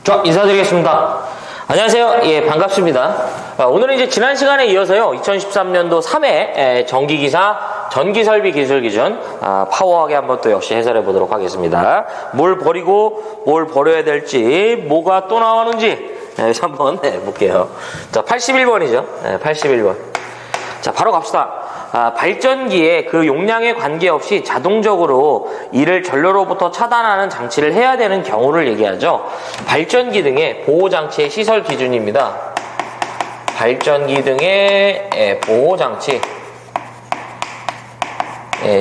인사드리겠습니다. 안녕하세요. 예, 반갑습니다. 오늘은 이제 지난 시간에 이어서요, 2013년도 3회 전기기사 전기설비 기술 기준 파워하게 한번 또 역시 해설해 보도록 하겠습니다. 뭘 버리고 뭘 버려야 될지, 뭐가 또 나오는지 그래서 한번 해볼게요. 자, 81번이죠. 81번. 자, 바로 갑시다. 발전기에 그 용량에 관계없이 자동적으로 이를 전류로부터 차단하는 장치를 해야 되는 경우를 얘기하죠. 발전기 등의 보호장치의 시설 기준입니다. 발전기 등의 보호장치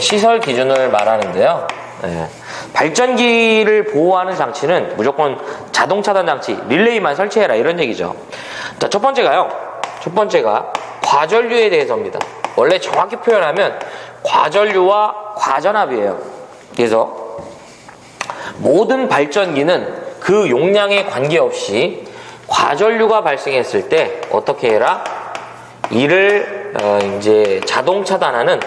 시설 기준을 말하는데요. 발전기를 보호하는 장치는 무조건 자동 차단 장치, 릴레이만 설치해라 이런 얘기죠. 자, 첫 번째가 과전류에 대해서입니다. 원래 정확히 표현하면 과전류와 과전압이에요. 그래서 모든 발전기는 그 용량에 관계없이 과전류가 발생했을 때 어떻게 해라? 이를 이제 자동 차단하는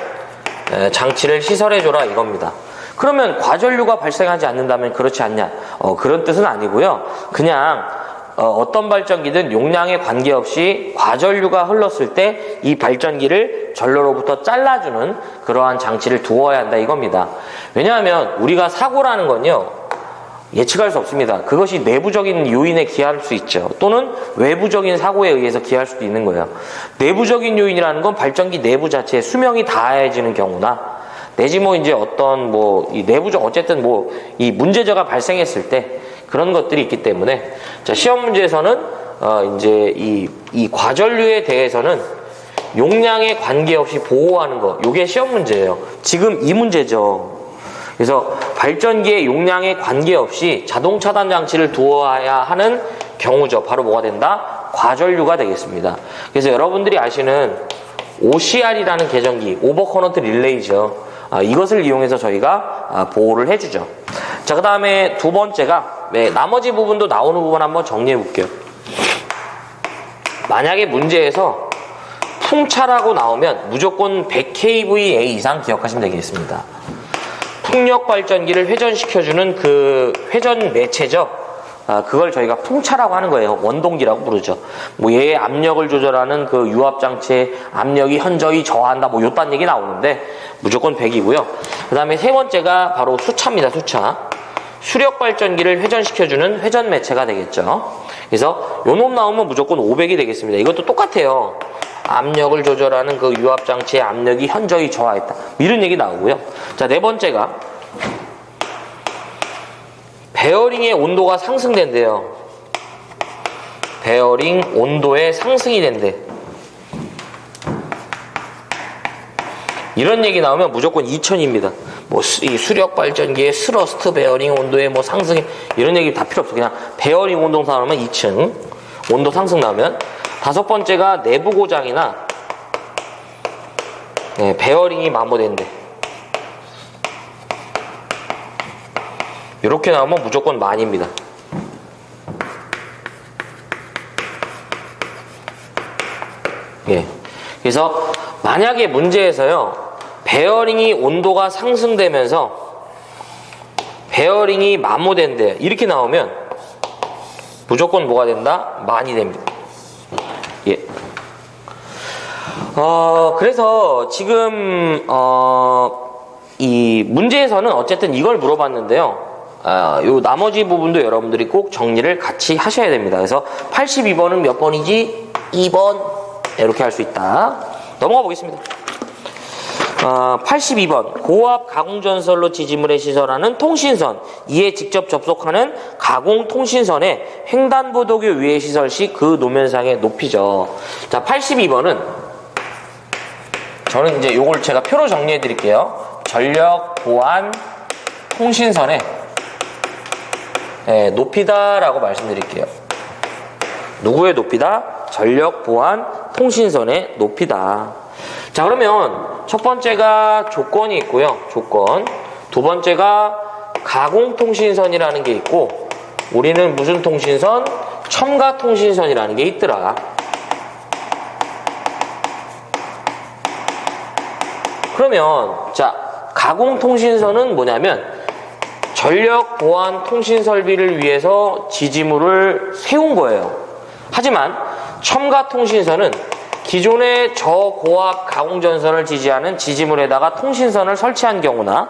장치를 시설해줘라 이겁니다. 그러면 과전류가 발생하지 않는다면 그렇지 않냐? 그런 뜻은 아니고요. 그냥 어떤 발전기든 용량에 관계없이 과전류가 흘렀을 때 이 발전기를 전로로부터 잘라주는 그러한 장치를 두어야 한다 이겁니다. 왜냐하면 우리가 사고라는 건요, 예측할 수 없습니다. 그것이 내부적인 요인에 기할 수 있죠. 또는 외부적인 사고에 의해서 기할 수도 있는 거예요. 내부적인 요인이라는 건 발전기 내부 자체의 수명이 다해지는 경우나 내지 이제 어떤 이 내부적 어쨌든 이 문제자가 발생했을 때 그런 것들이 있기 때문에, 자, 시험 문제에서는 이제 이 과전류에 대해서는 용량에 관계없이 보호하는 거, 요게 시험 문제예요. 지금 이 문제죠. 그래서 발전기의 용량에 관계없이 자동 차단 장치를 두어야 하는 경우죠. 바로 뭐가 된다? 과전류가 되겠습니다. 그래서 여러분들이 아시는 OCR이라는 계전기, 오버커런트 릴레이죠. 이것을 이용해서 저희가 보호를 해주죠. 자, 그 다음에 두 번째가, 나머지 부분도 나오는 부분 한번 정리해 볼게요. 만약에 문제에서 풍차라고 나오면 무조건 100kVA 이상 기억하시면 되겠습니다. 풍력 발전기를 회전시켜주는 그 회전 매체죠. 그걸 저희가 풍차라고 하는 거예요. 원동기라고 부르죠. 얘의 압력을 조절하는 그 유압장치의 압력이 현저히 저하한다. 요딴 얘기 나오는데 무조건 100이고요. 그 다음에 세 번째가 바로 수차입니다. 수차. 수력 발전기를 회전시켜주는 회전 매체가 되겠죠. 그래서 요 놈 나오면 무조건 500이 되겠습니다. 이것도 똑같아요. 압력을 조절하는 그 유압장치의 압력이 현저히 저하했다. 이런 얘기 나오고요. 자, 네 번째가 베어링의 온도가 상승된대요. 베어링 온도의 상승이 된대. 이런 얘기 나오면 무조건 2000입니다. 이 수력 발전기의 스러스트 베어링 온도의 상승이, 이런 얘기 다 필요 없어. 그냥 베어링 온도 나오면 2000. 온도 상승 나오면. 다섯 번째가 내부 고장이나 베어링이 마모된대. 이렇게 나오면 무조건 만입니다. 그래서 만약에 문제에서요, 베어링이 온도가 상승되면서 베어링이 마모된대 이렇게 나오면 무조건 뭐가 된다? 만이 됩니다. 그래서 지금 이 문제에서는 어쨌든 이걸 물어봤는데요. 요 나머지 부분도 여러분들이 꼭 정리를 같이 하셔야 됩니다. 그래서 82번은 몇 번이지? 2번. 이렇게 할 수 있다. 넘어가 보겠습니다. 82번. 고압 가공전선로 지지물에 시설하는 통신선, 이에 직접 접속하는 가공통신선의 횡단보도교 위에 시설 시 그 노면상의 높이죠. 자, 82번은 저는 이제 요걸 제가 표로 정리해 드릴게요. 전력 보안 통신선의 높이다라고 말씀드릴게요. 누구의 높이다? 전력 보안 통신선의 높이다. 자, 그러면 첫 번째가 조건이 있고요. 조건. 두 번째가 가공통신선이라는 게 있고, 우리는 무슨 통신선? 첨가통신선이라는 게 있더라. 그러면 자, 가공통신선은 뭐냐면 전력 보안 통신 설비를 위해서 지지물을 세운 거예요. 하지만 첨가통신선은 기존의 저고압 가공전선을 지지하는 지지물에다가 통신선을 설치한 경우나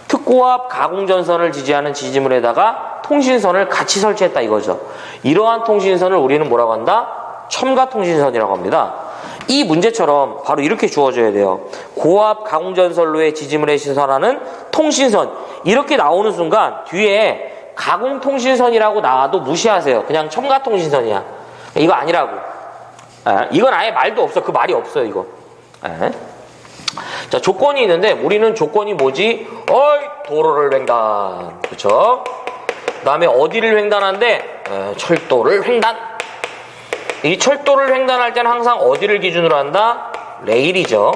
특고압 가공전선을 지지하는 지지물에다가 통신선을 같이 설치했다 이거죠. 이러한 통신선을 우리는 뭐라고 한다? 첨가통신선이라고 합니다. 이 문제처럼 바로 이렇게 주어져야 돼요. 고압 가공전선로의 지지물에 신선하는 통신선, 이렇게 나오는 순간 뒤에 가공통신선이라고 나와도 무시하세요. 그냥 첨가통신선이야. 이거 아니라고. 이건 아예 말도 없어. 그 말이 없어요, 이거. 자, 조건이 있는데 우리는 조건이 뭐지? 도로를 횡단. 그렇죠? 그 다음에 어디를 횡단한대? 철도를 횡단. 이 철도를 횡단할 때는 항상 어디를 기준으로 한다? 레일이죠.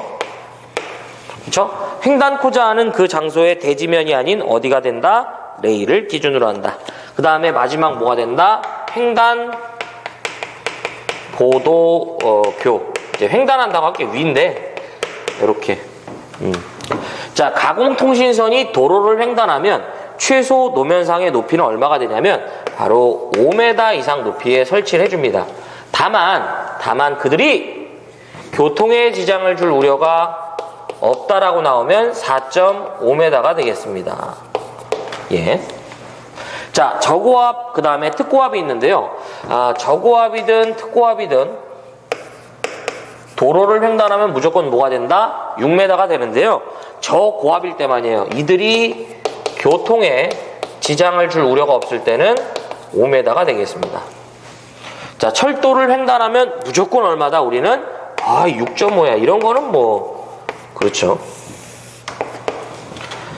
그렇죠? 횡단코자 하는 그 장소의 대지면이 아닌 어디가 된다? 레일을 기준으로 한다. 그 다음에 마지막 뭐가 된다? 횡단 보도교. 이제 횡단한다고 할게 위인데 이렇게. 자, 가공통신선이 도로를 횡단하면 최소 노면상의 높이는 얼마가 되냐면 바로 5m 이상 높이에 설치를 해줍니다. 다만 그들이 교통에 지장을 줄 우려가 없다라고 나오면 4.5m가 되겠습니다. 예. 자, 저고압 그 다음에 특고압이 있는데요. 저고압이든 특고압이든 도로를 횡단하면 무조건 뭐가 된다? 6m가 되는데요. 저고압일 때만이에요. 이들이 교통에 지장을 줄 우려가 없을 때는 5m가 되겠습니다. 자, 철도를 횡단하면 무조건 얼마다? 우리는 6.5야. 이런 거는 뭐 그렇죠.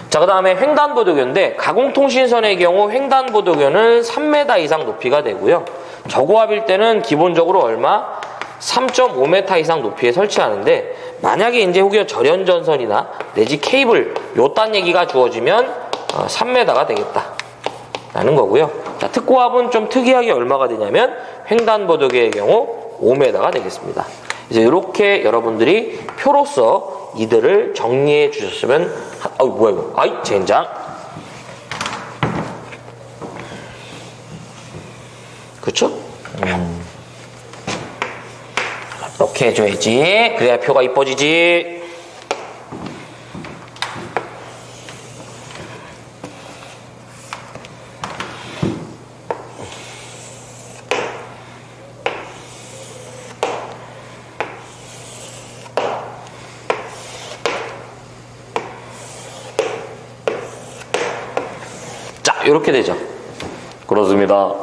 자, 그 다음에 횡단보도교인데 가공통신선의 경우 횡단보도교는 3m 이상 높이가 되고요. 저고압일 때는 기본적으로 얼마? 3.5m 이상 높이에 설치하는데 만약에 이제 혹여 절연전선이나 내지 케이블 요딴 얘기가 주어지면 3m가 되겠다 라는 거고요. 자, 특고압은 좀 특이하게 얼마가 되냐면 횡단보도교의 경우 5m가 되겠습니다. 이제 이렇게 여러분들이 표로서 이들을 정리해 주셨으면 뭐야 이거 젠장. 그렇죠? 이렇게 해줘야지. 그래야 표가 이뻐지지. 자, 이렇게 되죠. 그렇습니다.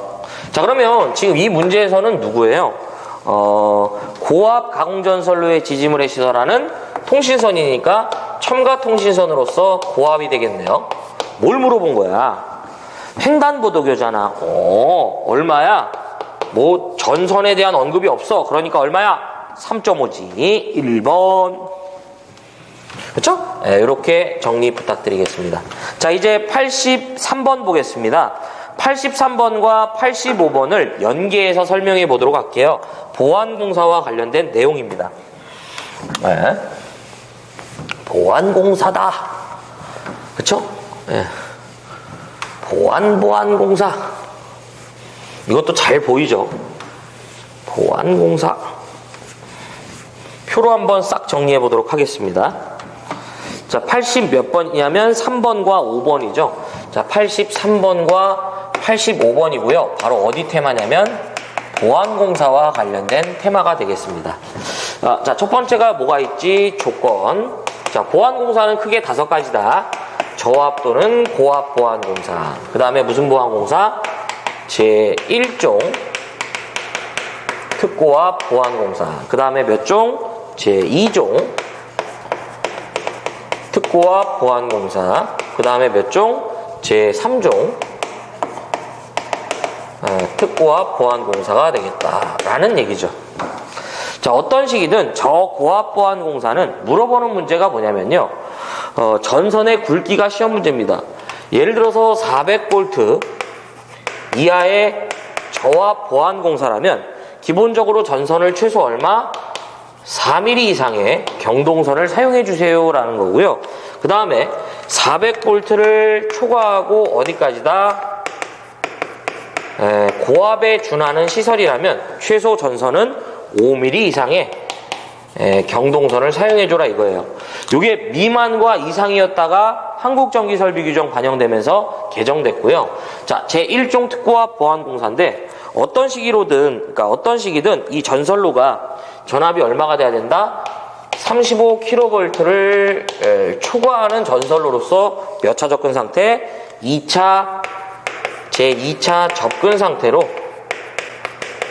자, 그러면 지금 이 문제에서는 누구예요? 고압 가공전선로의 지지물에 시설하는 통신선이니까 첨가통신선으로서 고압이 되겠네요. 뭘 물어본 거야? 횡단보도교잖아. 얼마야? 뭐 전선에 대한 언급이 없어. 그러니까 얼마야? 3.5지. 1번. 그렇죠? 네, 이렇게 정리 부탁드리겠습니다. 자, 이제 83번 보겠습니다. 83번과 85번을 연계해서 설명해 보도록 할게요. 보안공사와 관련된 내용입니다. 네. 보안공사다. 그쵸? 네. 보안공사. 이것도 잘 보이죠? 보안공사. 표로 한번 싹 정리해 보도록 하겠습니다. 자, 80 몇 번이냐면 3번과 5번이죠. 자, 83번과 85번이고요. 바로 어디 테마냐면 보안공사와 관련된 테마가 되겠습니다. 자, 첫 번째가 뭐가 있지? 조건. 자, 보안공사는 크게 5가지다. 저압 또는 고압 보안공사. 그 다음에 무슨 보안공사? 제1종 특고압 보안공사. 그 다음에 몇 종? 제2종 특고압 보안공사. 그 다음에 몇 종? 제3종 특고압 보안공사가 되겠다라는 얘기죠. 자, 어떤 식이든 저고압 보안공사는 물어보는 문제가 뭐냐면요. 전선의 굵기가 시험 문제입니다. 예를 들어서 400V 이하의 저압 보안공사라면 기본적으로 전선을 최소 얼마? 4mm 이상의 경동선을 사용해 주세요라는 거고요. 그 다음에 400V를 초과하고 어디까지다? 고압에 준하는 시설이라면 최소 전선은 5mm 이상의 경동선을 사용해줘라 이거예요. 이게 미만과 이상이었다가 한국전기설비규정 반영되면서 개정됐고요. 자, 제1종 특고압 보안공사인데 어떤 시기든 이 전선로가 전압이 얼마가 돼야 된다? 35kV를 초과하는 전선로로서 몇 차 접근 상태? 제2차 접근 상태로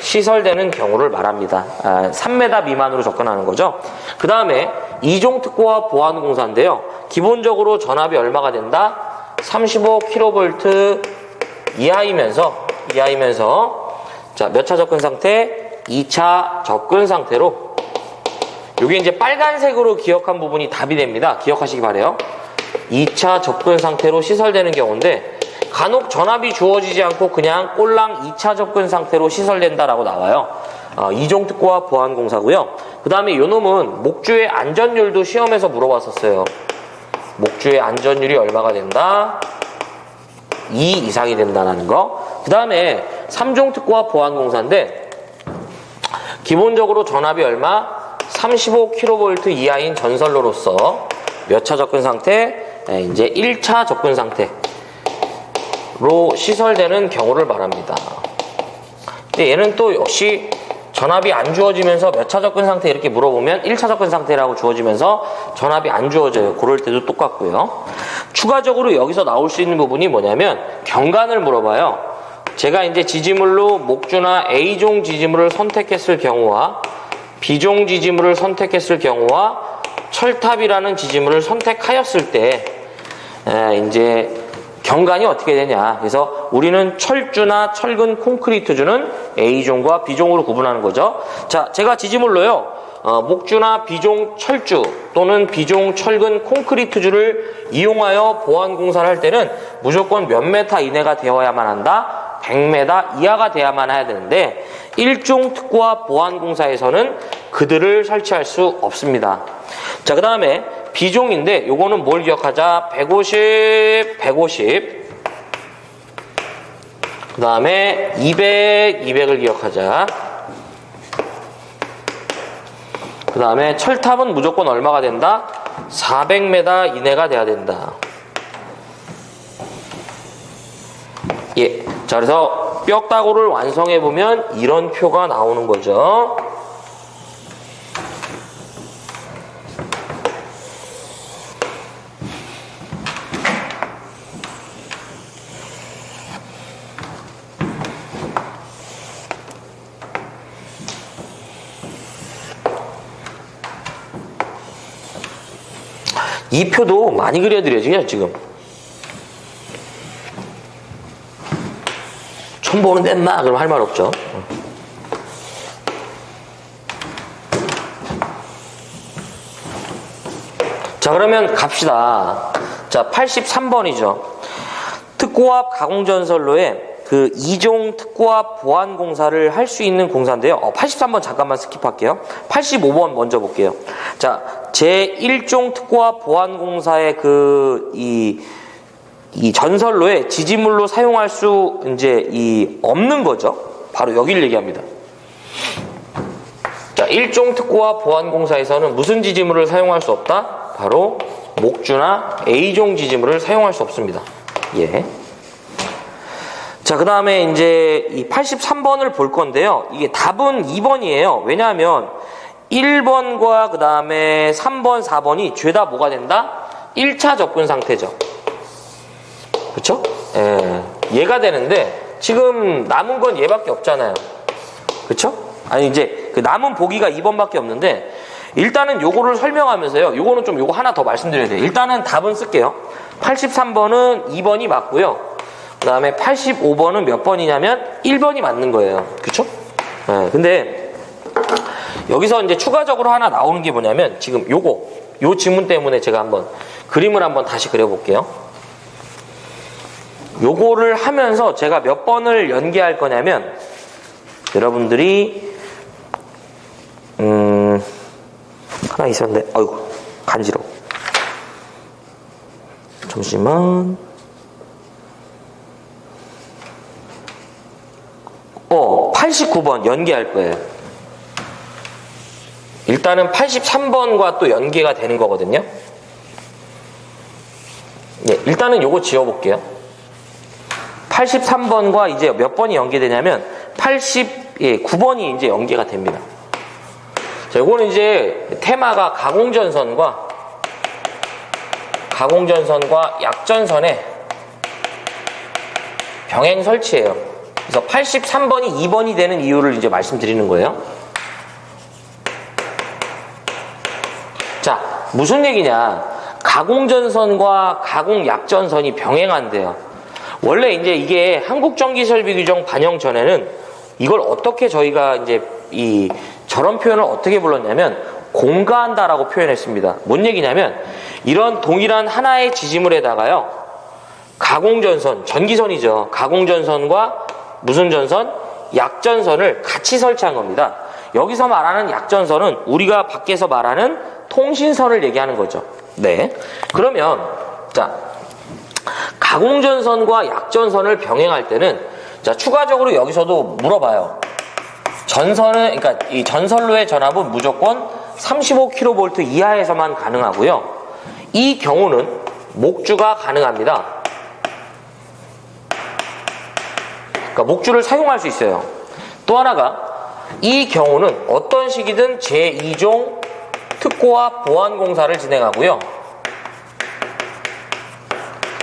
시설되는 경우를 말합니다. 3m 미만으로 접근하는 거죠. 그 다음에 2종 특고압 보안공사인데요. 기본적으로 전압이 얼마가 된다? 35kV 이하이면서 자, 몇 차 접근 상태? 2차 접근 상태로. 요게 이제 빨간색으로 기억한 부분이 답이 됩니다. 기억하시기 바래요. 2차 접근 상태로 시설되는 경우인데 간혹 전압이 주어지지 않고 그냥 꼴랑 2차 접근 상태로 시설된다라고 나와요. 2종 특고압 보안공사고요. 그 다음에 요 놈은 목주의 안전율도 시험에서 물어봤었어요. 목주의 안전율이 얼마가 된다? 2 이상이 된다는 거. 그 다음에 3종 특고압 보안공사인데 기본적으로 전압이 얼마? 35kV 이하인 전선로로서 몇 차 접근 상태? 이제 1차 접근 상태로 시설되는 경우를 말합니다. 근데 얘는 또 역시 전압이 안 주어지면서 몇 차 접근 상태 이렇게 물어보면 1차 접근 상태라고 주어지면서 전압이 안 주어져요. 그럴 때도 똑같고요. 추가적으로 여기서 나올 수 있는 부분이 뭐냐면 경관을 물어봐요. 제가 이제 지지물로 목주나 A종 지지물을 선택했을 경우와 B종 지지물을 선택했을 경우와 철탑이라는 지지물을 선택하였을 때 이제 경관이 어떻게 되냐. 그래서 우리는 철주나 철근 콘크리트주는 A종과 B종으로 구분하는 거죠. 자, 제가 지지물로요. 목주나 B종 철주 또는 B종 철근 콘크리트주를 이용하여 보안공사를 할 때는 무조건 몇 메타 이내가 되어야만 한다. 100m 이하가 돼야만 해야 되는데 1종 특고압 보안공사에서는 그들을 설치할 수 없습니다. 자, 그 다음에 B종인데 요거는 뭘 기억하자? 150, 150. 그 다음에 200, 200을 기억하자. 그 다음에 철탑은 무조건 얼마가 된다? 400m 이내가 돼야 된다. 예. 자, 그래서 뼈다구를 완성해보면 이런 표가 나오는 거죠. 이 표도 많이 그려드려지죠, 지금. 처음 보는데 인마 그럼 할 말 없죠. 자, 그러면 갑시다. 자, 83번이죠. 특고압 가공전선로에 그 2종 특고압 보안공사를 할 수 있는 공사인데요. 83번 잠깐만 스킵할게요. 85번 먼저 볼게요. 자, 제1종 특고압 보안공사의 이 전선로에 지지물로 사용할 수 이제 없는 거죠. 바로 여기를 얘기합니다. 자, 1종 특고압 보안공사에서는 무슨 지지물을 사용할 수 없다? 바로 목주나 A종 지지물을 사용할 수 없습니다. 예. 자, 그 다음에 이제 이 83번을 볼 건데요. 이게 답은 2번이에요. 왜냐하면 1번과 그 다음에 3번, 4번이 죄다 뭐가 된다? 1차 접근 상태죠. 그쵸? 예. 얘가 되는데 지금 남은 건 얘밖에 없잖아요. 그쵸? 아니 이제 그 남은 보기가 2번밖에 없는데 일단은 요거를 설명하면서요. 요거는 좀 요거 하나 더 말씀드려야 돼요. 일단은 답은 쓸게요. 83번은 2번이 맞고요. 그 다음에 85번은 몇 번이냐면 1번이 맞는 거예요. 그쵸? 예. 근데 여기서 이제 추가적으로 하나 나오는 게 뭐냐면 지금 요 지문 때문에 제가 한번 그림을 한번 다시 그려볼게요. 요거를 하면서 제가 몇 번을 연계할 거냐면 여러분들이 하나 있었는데 아이고 간지러워. 잠시만. 89번 연계할 거예요. 일단은 83번과 또 연계가 되는 거거든요. 네, 일단은 요거 지워볼게요. 83번과 이제 몇 번이 연계되냐면 89번이 이제 연계가 됩니다. 자, 요거는 이제 테마가 가공전선과 약전선의 병행 설치예요. 그래서 83번이 2번이 되는 이유를 이제 말씀드리는 거예요. 자, 무슨 얘기냐? 가공전선과 가공약전선이 병행한대요. 원래 이제 이게 한국전기설비규정 반영 전에는 이걸 어떻게 저희가 이제 저런 표현을 어떻게 불렀냐면 공가한다라고 표현했습니다. 뭔 얘기냐면 이런 동일한 하나의 지지물에다가요, 가공전선, 전기선이죠. 가공전선과 무슨 전선? 약전선을 같이 설치한 겁니다. 여기서 말하는 약전선은 우리가 밖에서 말하는 통신선을 얘기하는 거죠. 네. 그러면 자, 가공전선과 약전선을 병행할 때는 자, 추가적으로 여기서도 물어봐요. 전선은, 그러니까 이 전선로의 전압은 무조건 35kV 이하에서만 가능하고요. 이 경우는 목주가 가능합니다. 그러니까 목주를 사용할 수 있어요. 또 하나가 이 경우는 어떤 시기든 제2종 특고와 보완공사를 진행하고요.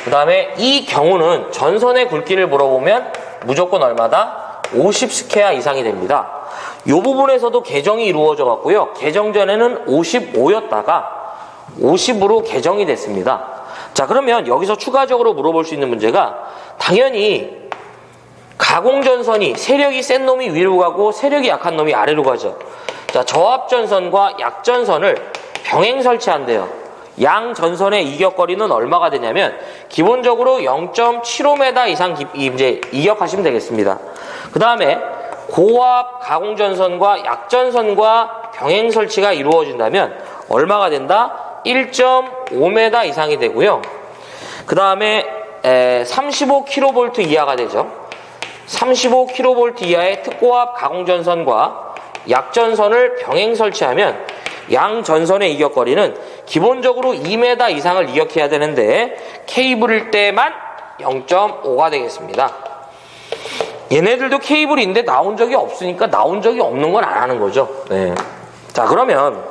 그 다음에 이 경우는 전선의 굵기를 물어보면 무조건 얼마다? 50스퀘어 이상이 됩니다. 이 부분에서도 개정이 이루어져 갔고요. 개정 전에는 55였다가 50으로 개정이 됐습니다. 자, 그러면 여기서 추가적으로 물어볼 수 있는 문제가 당연히 가공전선이 세력이 센 놈이 위로 가고 세력이 약한 놈이 아래로 가죠. 자, 저압전선과 약전선을 병행 설치한대요. 양 전선의 이격거리는 얼마가 되냐면 기본적으로 0.75m 이상 이제 이격하시면 되겠습니다. 그 다음에 고압 가공전선과 약전선과 병행 설치가 이루어진다면 얼마가 된다? 1.5m 이상이 되고요. 그 다음에 35kV 이하가 되죠. 35kV 이하의 특고압 가공전선과 약전선을 병행 설치하면 양 전선의 이격거리는 기본적으로 2m 이상을 이격해야 되는데 케이블일 때만 0.5가 되겠습니다. 얘네들도 케이블인데 나온 적이 없으니까 나온 적이 없는 건 안 하는 거죠. 네. 자, 그러면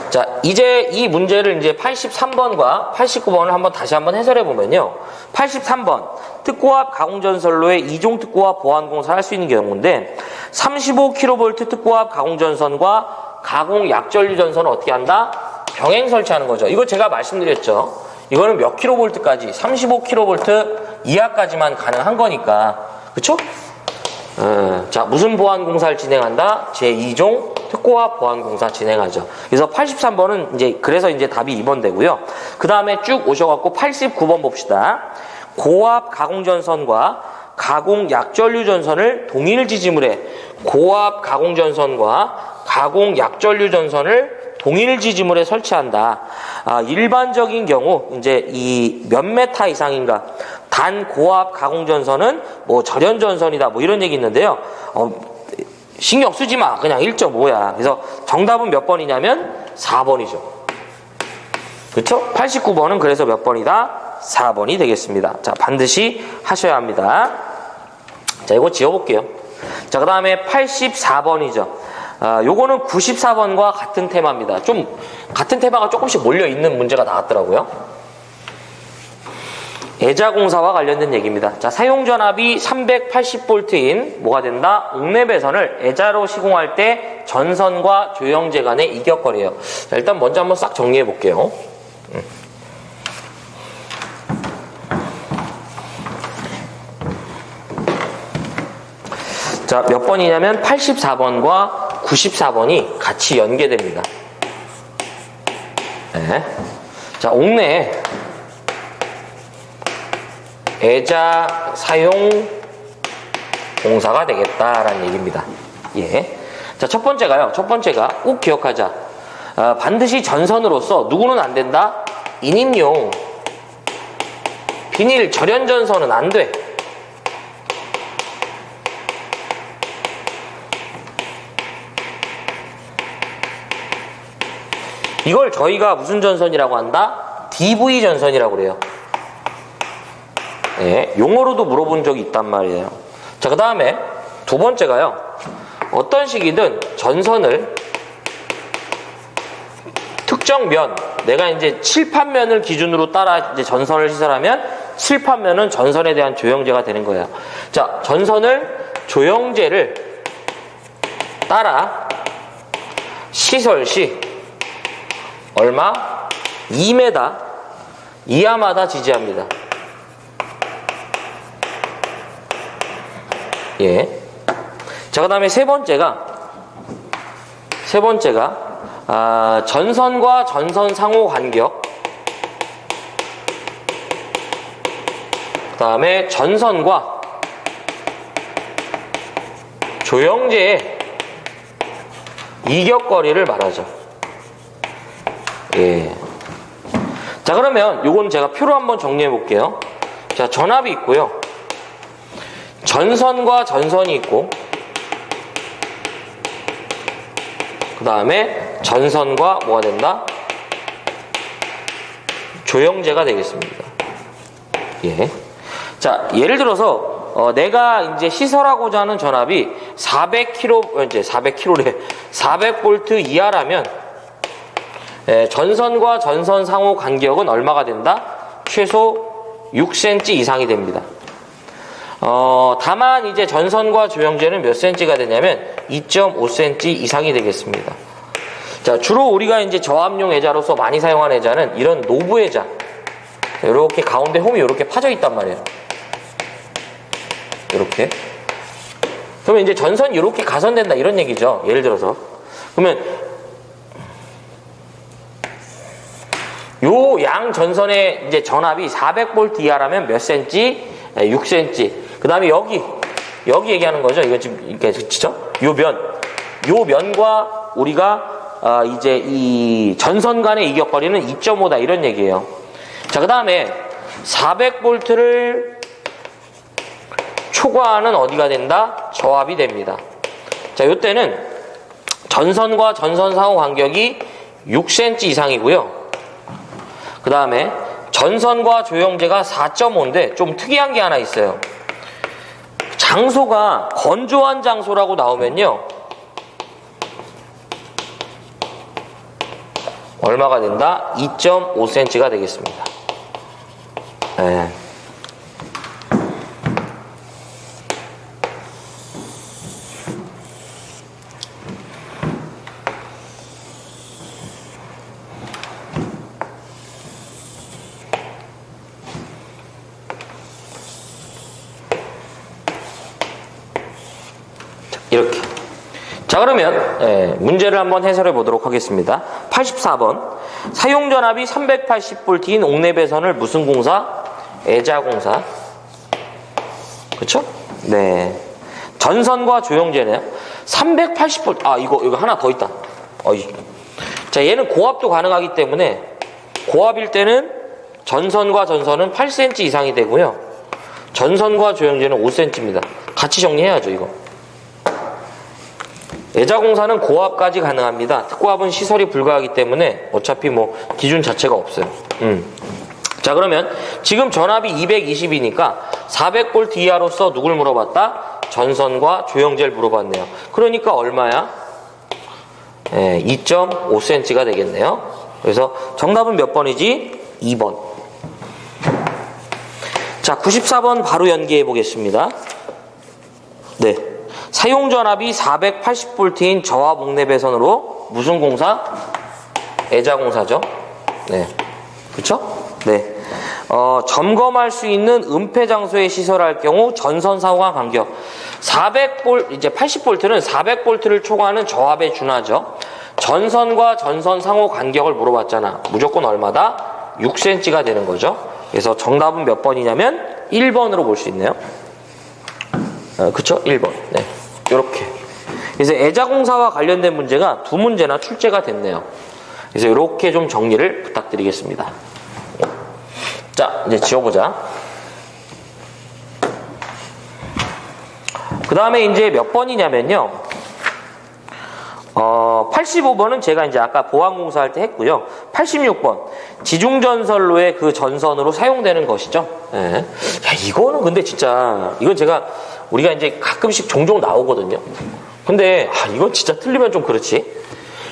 자, 이제 이 문제를 이제 83번과 89번을 다시 한번 해설해 보면요. 83번 특고압 가공전선로의 2종 특고압 보완공사 할 수 있는 경우인데 35kV 특고압 가공전선과 가공 약전류 전선을 어떻게 한다? 병행 설치하는 거죠. 이거 제가 말씀드렸죠. 이거는 몇 kV까지? 35kV 이하까지만 가능한 거니까. 그쵸? 자, 무슨 보완공사를 진행한다? 제2종 특고압 보완공사 진행하죠. 그래서 83번은 이제 그래서 이제 답이 2번 되고요. 그 다음에 쭉 오셔갖고 89번 봅시다. 고압 가공전선과 가공 약전류 전선을 동일 지지물에 고압 가공전선과 가공 약전류 전선을 동일 지지물에 설치한다. 일반적인 경우 이제 이 몇 메타 이상인가 단 고압 가공전선은 뭐 절연전선이다 뭐 이런 얘기 있는데요. 신경 쓰지 마. 그냥 1.5야. 그래서 정답은 몇 번이냐면 4번이죠. 그렇죠? 89번은 그래서 몇 번이다? 4번이 되겠습니다. 자, 반드시 하셔야 합니다. 자, 이거 지워볼게요. 자, 그 다음에 84번이죠. 요거는 94번과 같은 테마입니다. 같은 테마가 조금씩 몰려있는 문제가 나왔더라고요. 애자공사와 관련된 얘기입니다. 자, 사용전압이 380V인 뭐가 된다? 옥내 배선을 애자로 시공할 때 전선과 조형제 간의 이격거리예요. 자, 일단 먼저 한번 싹 정리해 볼게요. 자, 몇 번이냐면 84번과 94번이 같이 연계됩니다. 네. 자, 옥내 애자 사용 공사가 되겠다라는 얘기입니다. 예. 자, 첫 번째가 꼭 기억하자. 반드시 전선으로서 누구는 안 된다? 인입용 비닐 절연전선은 안 돼. 이걸 저희가 무슨 전선이라고 한다? DV 전선이라고 그래요. 네, 용어로도 물어본 적이 있단 말이에요. 자, 그 다음에 두 번째가요. 어떤 식이든 전선을 특정 면, 내가 이제 칠판면을 기준으로 따라 이제 전선을 시설하면 칠판면은 전선에 대한 조형제가 되는 거예요. 자, 전선을 조형제를 따라 시설 시 얼마? 2m 이하마다 지지합니다. 예. 자, 그 다음에 세 번째가 전선과 전선 상호 간격, 그 다음에 전선과 조형제의 이격거리를 말하죠. 예. 자, 그러면 요건 제가 표로 한번 정리해 볼게요. 자, 전압이 있고요. 전선과 전선이 있고, 그 다음에 전선과 뭐가 된다? 조형제가 되겠습니다. 예. 자, 예를 들어서 내가 이제 시설하고자 하는 전압이 400V 이하라면 전선과 전선 상호 간격은 얼마가 된다? 최소 6cm 이상이 됩니다. 다만 이제 전선과 조형제는 몇 cm가 되냐면 2.5cm 이상이 되겠습니다. 자, 주로 우리가 이제 저압용 애자로서 많이 사용하는 애자는 이런 노브 애자. 이렇게 가운데 홈이 이렇게 파져 있단 말이에요. 이렇게. 그러면 이제 전선이 이렇게 가선된다 이런 얘기죠. 예를 들어서. 그러면 요 양 전선의 이제 전압이 400V 이하라면 몇 cm? 6cm. 그 다음에 여기 얘기하는 거죠. 이거 지금 이렇게 그치죠? 요 면과 우리가 이제 이 전선 간의 이격거리는 2.5다 이런 얘기예요. 자, 그 다음에 400V를 초과하는 어디가 된다? 저압이 됩니다. 자, 요때는 전선과 전선 상호 간격이 6cm 이상이고요. 그 다음에 전선과 조형제가 4.5인데 좀 특이한 게 하나 있어요. 장소가 건조한 장소라고 나오면요, 얼마가 된다? 2.5cm가 되겠습니다. 네. 이렇게. 자, 그러면 문제를 한번 해설해 보도록 하겠습니다. 84번. 사용전압이 380V인 옥내배선을 무슨 공사? 애자공사. 그쵸? 네. 전선과 조형제네요. 380V. 이거 하나 더 있다. 자, 얘는 고압도 가능하기 때문에 고압일 때는 전선과 전선은 8cm 이상이 되고요. 전선과 조형제는 5cm입니다. 같이 정리해야죠, 이거. 애자공사는 고압까지 가능합니다. 특고압은 시설이 불가하기 때문에 어차피 뭐 기준 자체가 없어요. 자, 그러면 지금 전압이 220이니까 400V 이하로서 누굴 물어봤다? 전선과 조형제를 물어봤네요. 그러니까 얼마야? 2.5cm가 되겠네요. 그래서 정답은 몇 번이지? 2번. 자, 94번 바로 연계해 보겠습니다. 네. 사용전압이 480V인 저압 옥내배선으로 무슨 공사? 애자공사죠. 네. 그쵸? 네. 점검할 수 있는 은폐 장소에 시설할 경우 전선 상호간 간격. 400V, 이제 80V는 400V를 초과하는 저압에 준하죠. 전선과 전선 상호 간격을 물어봤잖아. 무조건 얼마다? 6cm가 되는 거죠. 그래서 정답은 몇 번이냐면 1번으로 볼 수 있네요. 그쵸? 1번. 네. 요렇게. 그래서 애자공사와 관련된 문제가 두 문제나 출제가 됐네요. 그래서 이렇게 좀 정리를 부탁드리겠습니다. 자, 이제 지워보자. 그 다음에 이제 몇 번이냐면요. 85번은 제가 이제 아까 보안공사 할 때 했고요. 86번. 지중전선로의 그 전선으로 사용되는 것이죠. 예. 야, 이거는 근데 진짜, 이건 우리가 이제 가끔씩 종종 나오거든요. 근데, 이건 진짜 틀리면 좀 그렇지.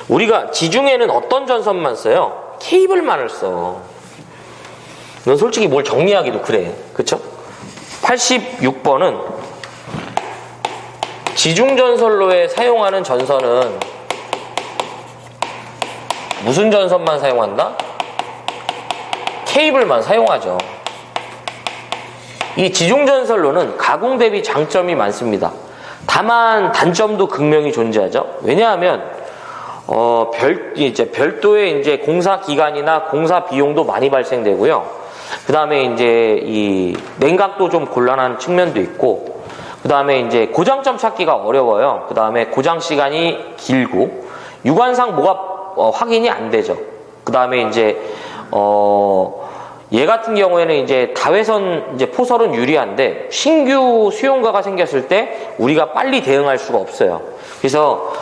우리가 지중해는 어떤 전선만 써요? 케이블만을 써. 넌 솔직히 뭘 정리하기도 그래. 그쵸? 86번은 지중전선로에 사용하는 전선은 무슨 전선만 사용한다? 케이블만 사용하죠. 이 지중전선로는 가공 대비 장점이 많습니다. 다만 단점도 극명히 존재하죠. 왜냐하면 별도의 이제 공사 기간이나 공사 비용도 많이 발생되고요. 그 다음에 이제 이 냉각도 좀 곤란한 측면도 있고, 그 다음에 이제 고장점 찾기가 어려워요. 그 다음에 고장 시간이 길고, 육안상 뭐가 확인이 안 되죠. 그 다음에 이제 얘 같은 경우에는 이제 다회선 이제 포설은 유리한데 신규 수용가가 생겼을 때 우리가 빨리 대응할 수가 없어요. 그래서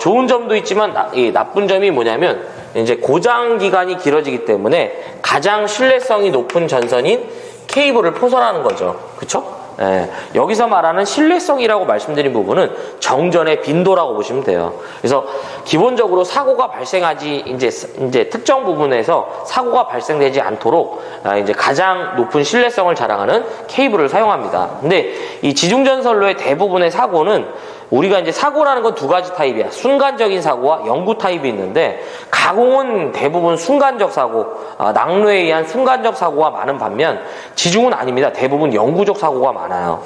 좋은 점도 있지만 나쁜 점이 뭐냐면 이제 고장 기간이 길어지기 때문에 가장 신뢰성이 높은 전선인 케이블을 포설하는 거죠. 그쵸? 예, 여기서 말하는 신뢰성이라고 말씀드린 부분은 정전의 빈도라고 보시면 돼요. 그래서 기본적으로 사고가 발생하지 이제 특정 부분에서 사고가 발생되지 않도록 이제 가장 높은 신뢰성을 자랑하는 케이블을 사용합니다. 근데 이 지중전선로의 대부분의 사고는 우리가 이제 사고라는 건 두 가지 타입이야. 순간적인 사고와 영구 타입이 있는데, 가공은 대부분 순간적 사고, 낙뢰에 의한 순간적 사고가 많은 반면 지중은 아닙니다. 대부분 영구적 사고가 많아요.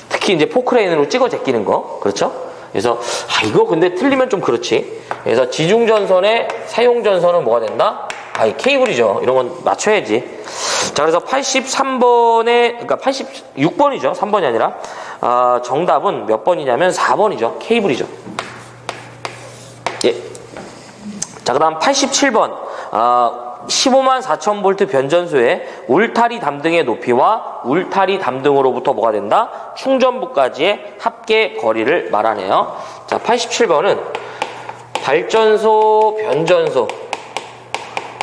특히 이제 포크레인으로 찍어 제끼는 거, 그렇죠? 그래서 이거 근데 틀리면 좀 그렇지. 그래서 지중전선의 사용전선은 뭐가 된다? 케이블이죠. 이런 건 맞춰야지. 자, 그래서 83번에, 그러니까 86번이죠. 3번이 아니라. 정답은 몇 번이냐면 4번이죠. 케이블이죠. 예. 자, 그 다음 87번. 15만 4천 볼트 변전소의 울타리 담등의 높이와 울타리 담등으로부터 뭐가 된다? 충전부까지의 합계 거리를 말하네요. 자, 87번은 발전소, 변전소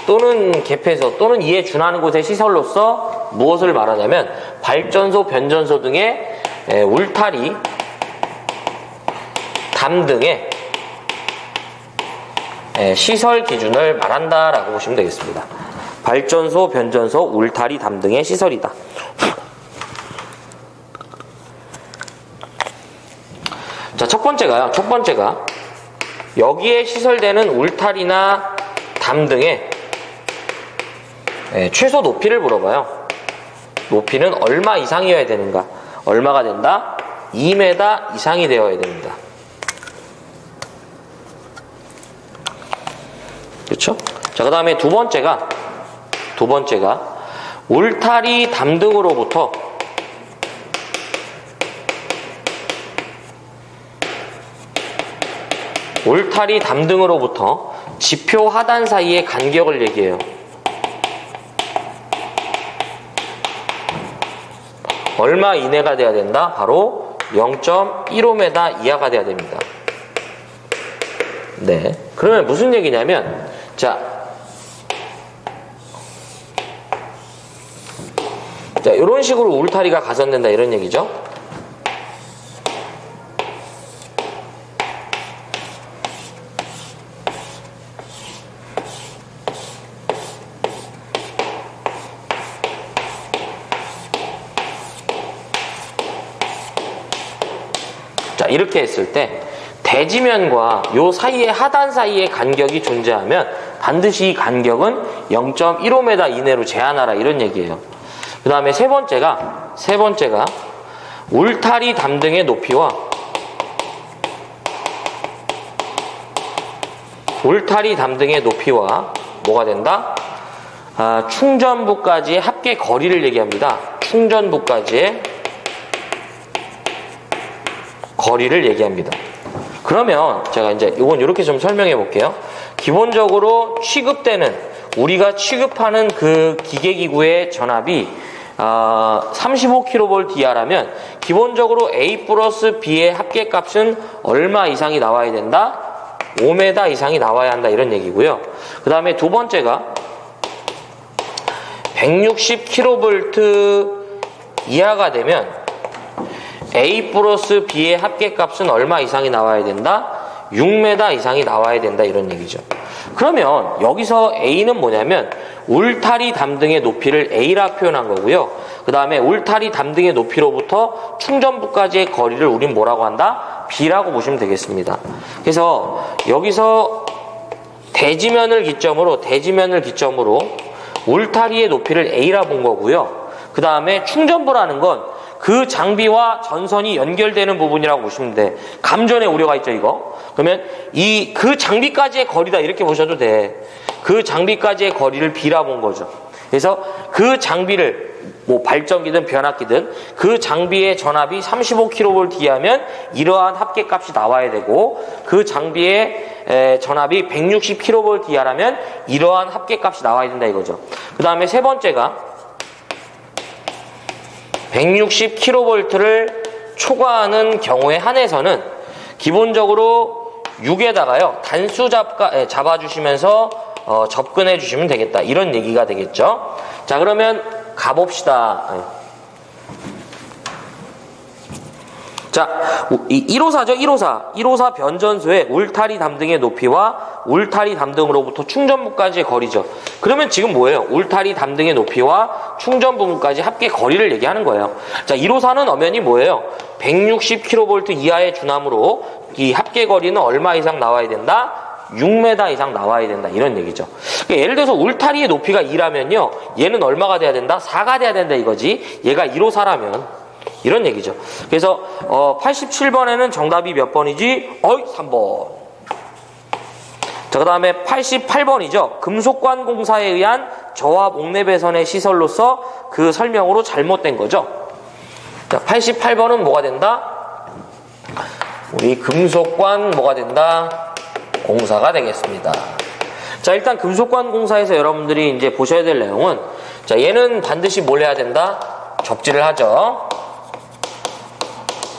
또는 개폐소 또는 이에 준하는 곳의 시설로서 무엇을 말하냐면 발전소, 변전소 등의 울타리 담등의 시설 기준을 말한다라고 보시면 되겠습니다. 발전소, 변전소, 울타리 담등의 시설이다. 자, 첫 번째가 여기에 시설되는 울타리나 담등의 최소 높이를 물어봐요. 높이는 얼마 이상이어야 되는가? 얼마가 된다? 2m 이상이 되어야 됩니다. 그렇죠? 자, 그 다음에 두 번째가 울타리 담등으로부터 지표 하단 사이의 간격을 얘기해요. 얼마 이내가 돼야 된다? 바로 0.15m 이하가 돼야 됩니다. 네. 그러면 무슨 얘기냐면, 자, 이런 식으로 울타리가 가선된다 이런 얘기죠. 자, 이렇게 했을 때 대지면과 요 사이의 하단 사이의 간격이 존재하면 반드시 이 간격은 0.15m 이내로 제한하라 이런 얘기예요. 그 다음에 세 번째가 울타리 담등의 높이와 뭐가 된다? 충전부까지의 합계 거리를 얘기합니다. 충전부까지의 거리를 얘기합니다. 그러면 제가 이제 이건 이렇게 좀 설명해 볼게요. 기본적으로 우리가 취급하는 그 기계기구의 전압이 35kV 이하라면 기본적으로 A 플러스 B의 합계값은 얼마 이상이 나와야 된다? 5m 이상이 나와야 한다, 이런 얘기고요. 그 다음에 두 번째가 160kV 이하가 되면 A 플러스 B의 합계값은 얼마 이상이 나와야 된다? 6m 이상이 나와야 된다, 이런 얘기죠. 그러면 여기서 A는 뭐냐면 울타리 담등의 높이를 A라 표현한 거고요. 그 다음에 울타리 담등의 높이로부터 충전부까지의 거리를 우린 뭐라고 한다? B라고 보시면 되겠습니다. 그래서 여기서 대지면을 기점으로 울타리의 높이를 A라 본 거고요. 그 다음에 충전부라는 건 그 장비와 전선이 연결되는 부분이라고 보시면 돼. 감전의 우려가 있죠, 이거. 그러면 그 장비까지의 거리다, 이렇게 보셔도 돼. 그 장비까지의 거리를 B라 본 거죠. 그래서 그 장비를 뭐 발전기든 변압기든 그 장비의 전압이 35kV 이하면 이러한 합계값이 나와야 되고, 그 장비의 전압이 160kV 이하라면 이러한 합계값이 나와야 된다, 이거죠. 그 다음에 세 번째가 160kV를 초과하는 경우에 한해서는 기본적으로 6에다가요 단수 잡아주시면서 접근해 주시면 되겠다, 이런 얘기가 되겠죠. 자, 그러면 가봅시다. 자, 154죠. 154 변전소의 울타리 담등의 높이와 울타리 담등으로부터 충전부까지의 거리죠. 그러면 지금 뭐예요? 울타리 담등의 높이와 충전 부분까지 합계 거리를 얘기하는 거예요. 자, 154는 엄연히 뭐예요? 160kV 이하의 준함으로 이 합계 거리는 얼마 이상 나와야 된다? 6m 이상 나와야 된다, 이런 얘기죠. 그러니까 예를 들어서 울타리의 높이가 2라면요 얘는 얼마가 돼야 된다? 4가 돼야 된다, 이거지. 얘가 154라면 이런 얘기죠. 그래서 87번에는 정답이 몇 번이지? 3번. 자, 그 다음에 88번이죠. 금속관 공사에 의한 저압 옥내 배선의 시설로서 그 설명으로 잘못된 거죠. 자, 88번은 뭐가 된다? 우리 금속관 뭐가 된다? 공사가 되겠습니다. 자, 일단 금속관 공사에서 여러분들이 이제 보셔야 될 내용은, 자, 얘는 반드시 뭘 해야 된다? 접지를 하죠.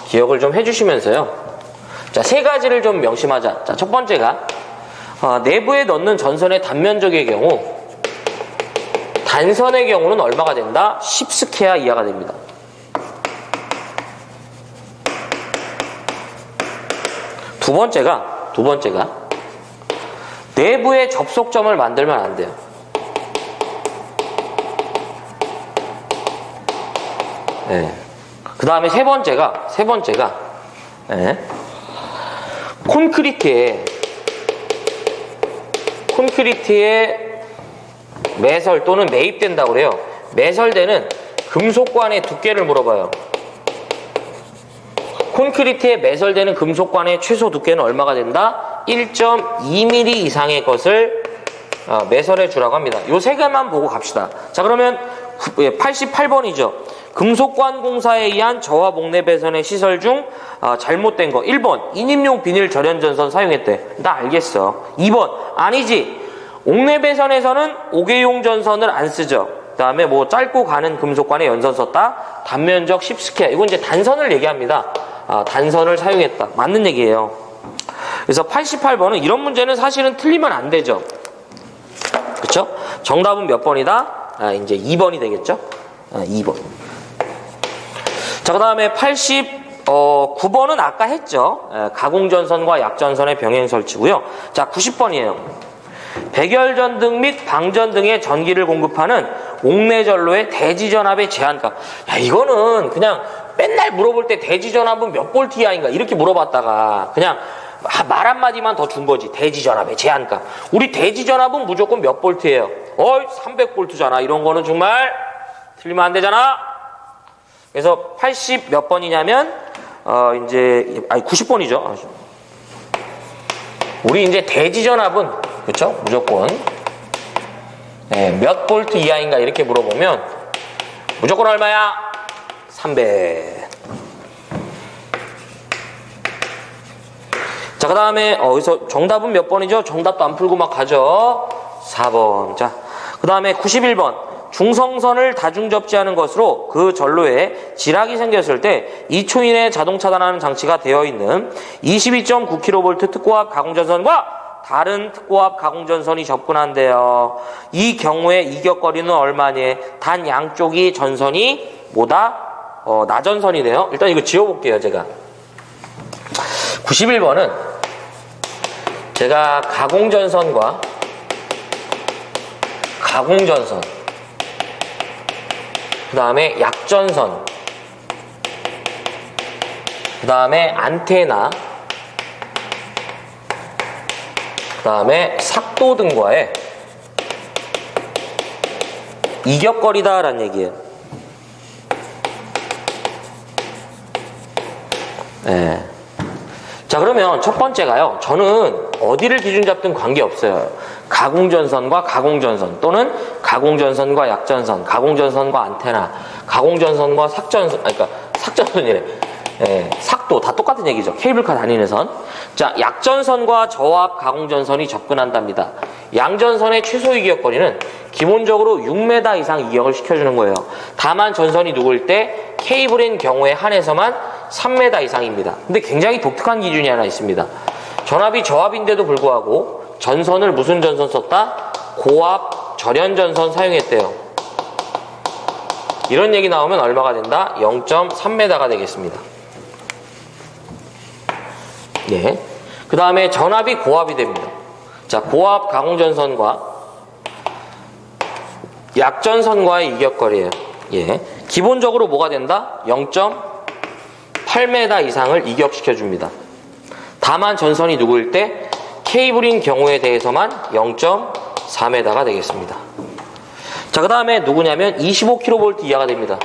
기억을 좀 해주시면서요. 자, 세 가지를 좀 명심하자. 자, 첫 번째가 내부에 넣는 전선의 단면적의 경우, 단선의 경우는 얼마가 된다? 10스퀘어 이하가 됩니다. 두 번째가 내부에 접속점을 만들면 안 돼요. 네. 그 다음에 세 번째가 콘크리트에 매설 또는 매입된다고 그래요. 매설되는 금속관의 두께를 물어봐요. 콘크리트에 매설되는 금속관의 최소 두께는 얼마가 된다? 1.2mm 이상의 것을 매설해 주라고 합니다. 요 세 개만 보고 갑시다. 자, 그러면 88번이죠. 금속관 공사에 의한 저압 옥내 배선의 시설 중 잘못된 거. 1번 인입용 비닐 절연 전선 사용했대. 나 알겠어. 2번 아니지. 옥내 배선에서는 옥외용 전선을 안 쓰죠. 그 다음에 뭐 짧고 가는 금속관에 연선 썼다. 단면적 10스퀘어. 이건 이제 단선을 얘기합니다. 단선을 사용했다. 맞는 얘기예요. 그래서 88번은 이런 문제는 사실은 틀리면 안 되죠. 그쵸? 정답은 몇 번이다? 이제 2번이 되겠죠? 2번. 자, 그 다음에 89번은 아까 했죠. 가공전선과 약전선의 병행 설치고요. 자, 90번이에요. 백열전등 및 방전등의 전기를 공급하는 옥내전로의 대지전압의 제한값. 야, 이거는 그냥 맨날 물어볼 때 대지전압은 몇 볼트 이하인가 이렇게 물어봤다가 그냥 말 한마디만 더 준 거지. 대지전압의 제한값. 우리 대지전압은 무조건 몇 볼트예요? 300볼트잖아. 이런 거는 정말 틀리면 안 되잖아. 그래서 80 몇 번이냐면 90번이죠. 우리 이제 대지전압은 그렇죠? 무조건 몇 볼트 이하인가 이렇게 물어보면 무조건 얼마야? 300. 자, 그 다음에 여기서 정답은 몇 번이죠? 정답도 안 풀고 막 가죠. 4번. 자, 그 다음에 91번. 중성선을 다중 접지하는 것으로 그 전로에 지락이 생겼을 때 2초 이내에 자동 차단하는 장치가 되어 있는 22.9kV 특고압 가공전선과 다른 특고압 가공전선이 접근한대요. 이 경우에 이격거리는 얼마니? 단 양쪽이 전선이 뭐다? 나전선이네요. 일단 이거 지워볼게요, 제가. 91번은 제가 가공전선과 가공전선, 그 다음에 약전선, 그 다음에 안테나, 그 다음에 삭도 등과의 이격거리다라는 얘기예요. 네. 자, 그러면 첫 번째가요. 저는 어디를 기준 잡든 관계없어요. 가공전선과 가공전선 또는 가공전선과 약전선, 가공전선과 안테나, 가공전선과 삭전선, 그러니까 삭전선이래. 예, 삭도 다 똑같은 얘기죠. 케이블카 다니는 선. 자, 약전선과 저압 가공전선이 접근한답니다. 양전선의 최소 이격거리는 기본적으로 6m 이상 이격을 시켜주는 거예요. 다만 전선이 누굴 때 케이블인 경우에 한해서만 3m 이상입니다. 근데 굉장히 독특한 기준이 하나 있습니다. 전압이 저압인데도 불구하고 전선을 무슨 전선 썼다? 고압 절연전선 사용했대요. 이런 얘기 나오면 얼마가 된다? 0.3m가 되겠습니다. 예. 그 다음에 전압이 고압이 됩니다. 자, 고압 가공전선과 약전선과의 이격거리예요. 예. 기본적으로 뭐가 된다? 0.8m 이상을 이격시켜줍니다. 다만 전선이 누구일 때 케이블인 경우에 대해서만 0.4m가 되겠습니다. 자, 그 다음에 누구냐면 25kV 이하가 됩니다.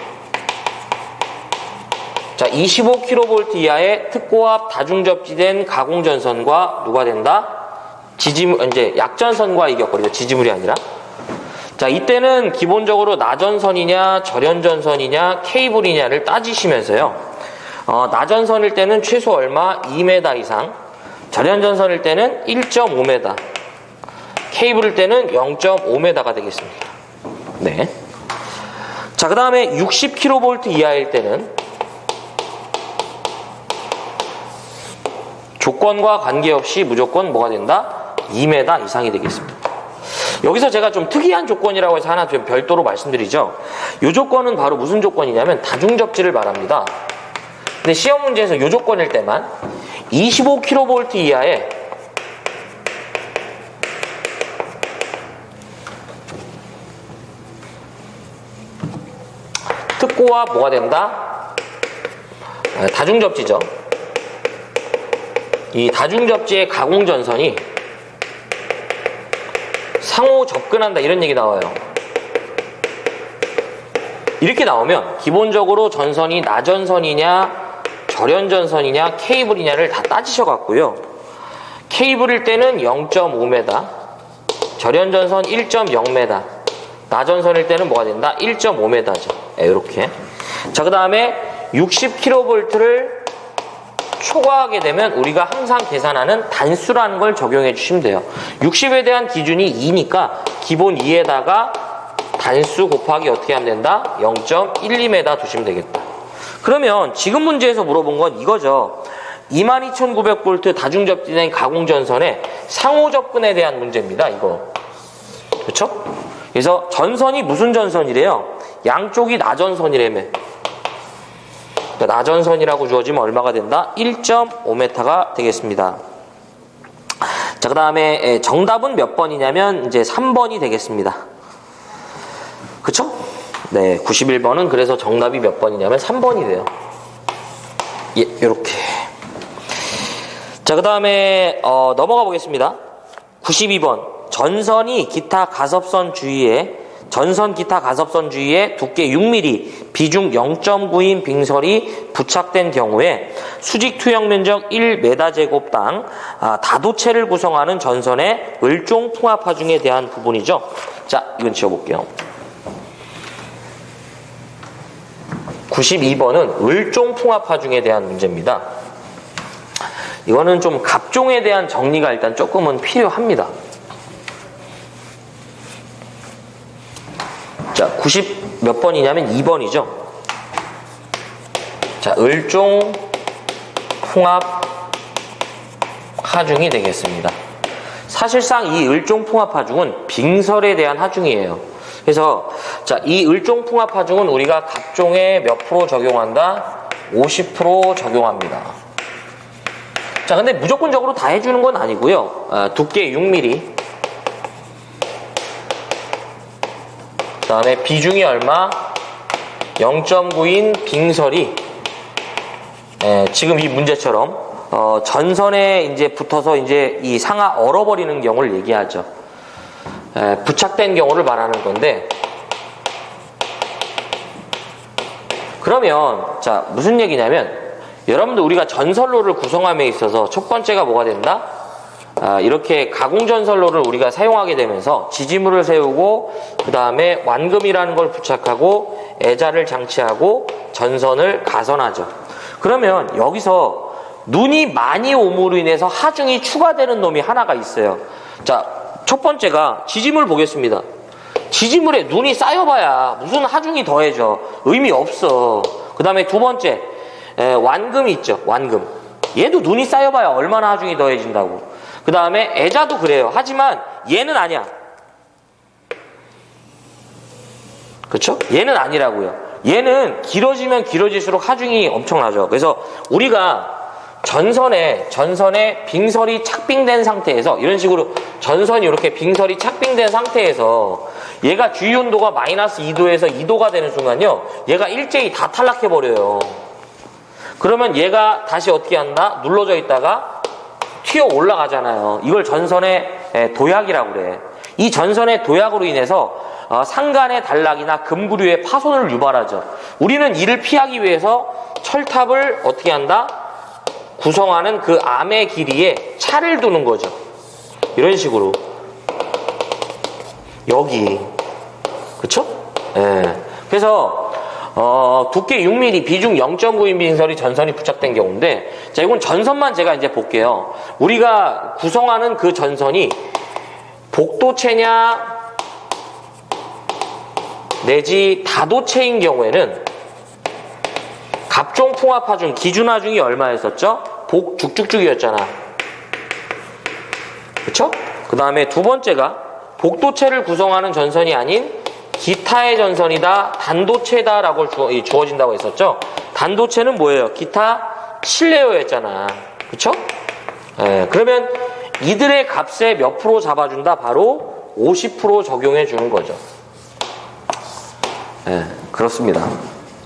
자, 25kV 이하의 특고압 다중접지된 가공전선과 누가 된다? 이제 약전선과 이격거리죠. 지지물이 아니라. 자, 이때는 기본적으로 나전선이냐 절연전선이냐 케이블이냐를 따지시면서요. 나전선일 때는 최소 얼마? 2m 이상, 절연전선일 때는 1.5m, 케이블일 때는 0.5m가 되겠습니다. 네. 자, 그 다음에 60kV 이하일 때는 조건과 관계없이 무조건 뭐가 된다? 2m 이상이 되겠습니다. 여기서 제가 좀 특이한 조건이라고 해서 하나 좀 별도로 말씀드리죠. 이 조건은 바로 무슨 조건이냐면 다중접지를 말합니다. 근데 시험 문제에서 이 조건일 때만 25kV 이하의 특고압 뭐가 된다? 다중접지죠. 이 다중접지의 가공전선이 상호 접근한다 이런 얘기 나와요. 이렇게 나오면 기본적으로 전선이 나전선이냐 절연전선이냐 케이블이냐를 다 따지셔갖고요. 케이블일 때는 0.5m, 절연전선 1.0m, 나전선일 때는 뭐가 된다? 1.5m죠. 이렇게. 자, 그 다음에 60kV를 초과하게 되면 우리가 항상 계산하는 단수라는 걸 적용해 주시면 돼요. 60에 대한 기준이 2니까 기본 2에다가 단수 곱하기 어떻게 하면 된다? 0.12m 두시면 되겠다. 그러면 지금 문제에서 물어본 건 이거죠. 22,900V 다중접지된 가공전선의 상호 접근에 대한 문제입니다. 이거. 그렇죠? 그래서 전선이 무슨 전선이래요? 양쪽이 나전선이라며. 나전선이라고 주어지면 얼마가 된다? 1.5m가 되겠습니다. 자, 그 다음에 정답은 몇 번이냐면 이제 3번이 되겠습니다. 그쵸? 네, 91번은 그래서 정답이 몇 번이냐면 3번이 돼요. 예, 요렇게. 자, 그 다음에 넘어가 보겠습니다. 92번. 전선 기타 가섭선 주위에 두께 6mm, 비중 0.9인 빙설이 부착된 경우에 수직 투영 면적 1m제곱당 다도체를 구성하는 전선의 을종 풍압 하중에 대한 부분이죠. 자, 이건 지워볼게요. 92번은 을종 풍압 하중에 대한 문제입니다. 이거는 좀 갑종에 대한 정리가 일단 조금은 필요합니다. 자, 90 몇 번이냐면 2번이죠. 자, 을종 풍합 하중이 되겠습니다. 사실상 이 을종 풍합 하중은 빙설에 대한 하중이에요. 그래서 자, 이 을종 풍합 하중은 우리가 갑종에 몇 프로 적용한다? 50% 적용합니다. 자, 근데 무조건적으로 다 해주는 건 아니고요. 두께 6mm. 그 다음에 비중이 얼마? 0.9인 빙설이 지금 이 문제처럼 전선에 이제 붙어서 이제 이 상하 얼어버리는 경우를 얘기하죠. 부착된 경우를 말하는 건데, 그러면 자, 무슨 얘기냐면 여러분들 우리가 전선로를 구성함에 있어서 첫 번째가 뭐가 된다? 이렇게 가공전선로를 우리가 사용하게 되면서 지지물을 세우고 그 다음에 완금이라는 걸 부착하고 애자를 장치하고 전선을 가선하죠. 그러면 여기서 눈이 많이 오므로 인해서 하중이 추가되는 놈이 하나가 있어요. 자, 첫 번째가 지지물 보겠습니다. 지지물에 눈이 쌓여봐야 무슨 하중이 더해져. 의미 없어. 그 다음에 두 번째, 완금이 있죠. 완금. 얘도 눈이 쌓여봐야 얼마나 하중이 더해진다고. 그 다음에 애자도 그래요. 하지만 얘는 아니야. 그쵸? 얘는 아니라고요. 얘는 길어지면 길어질수록 하중이 엄청나죠. 그래서 우리가 전선에 빙설이 착빙된 상태에서 이런 식으로 전선이 이렇게 빙설이 착빙된 상태에서 얘가 주위 온도가 마이너스 2도에서 2도가 되는 순간요, 얘가 일제히 다 탈락해버려요. 그러면 얘가 다시 어떻게 한다? 눌러져 있다가 튀어 올라가잖아요. 이걸 전선의 도약이라고 그래. 이 전선의 도약으로 인해서 상간의 단락이나 금구류의 파손을 유발하죠. 우리는 이를 피하기 위해서 철탑을 어떻게 한다? 구성하는 그 암의 길이에 차를 두는 거죠. 이런 식으로. 여기. 그쵸? 예. 그래서 두께 6mm, 비중 0.9인 빙설이 전선이 부착된 경우인데, 자, 이건 전선만 제가 이제 볼게요. 우리가 구성하는 그 전선이 복도체냐 내지 다도체인 경우에는 갑종 풍합 하중 기준 하중이 얼마였었죠? 복 쭉쭉쭉이었잖아. 그쵸? 그 다음에 두 번째가 복도체를 구성하는 전선이 아닌 기타의 전선이다, 단도체다라고 주어진다고 했었죠. 단도체는 뭐예요? 기타 7레어였잖아. 그쵸? 그러면 이들의 값에 몇 프로 잡아준다? 바로 50% 적용해 주는 거죠. 그렇습니다.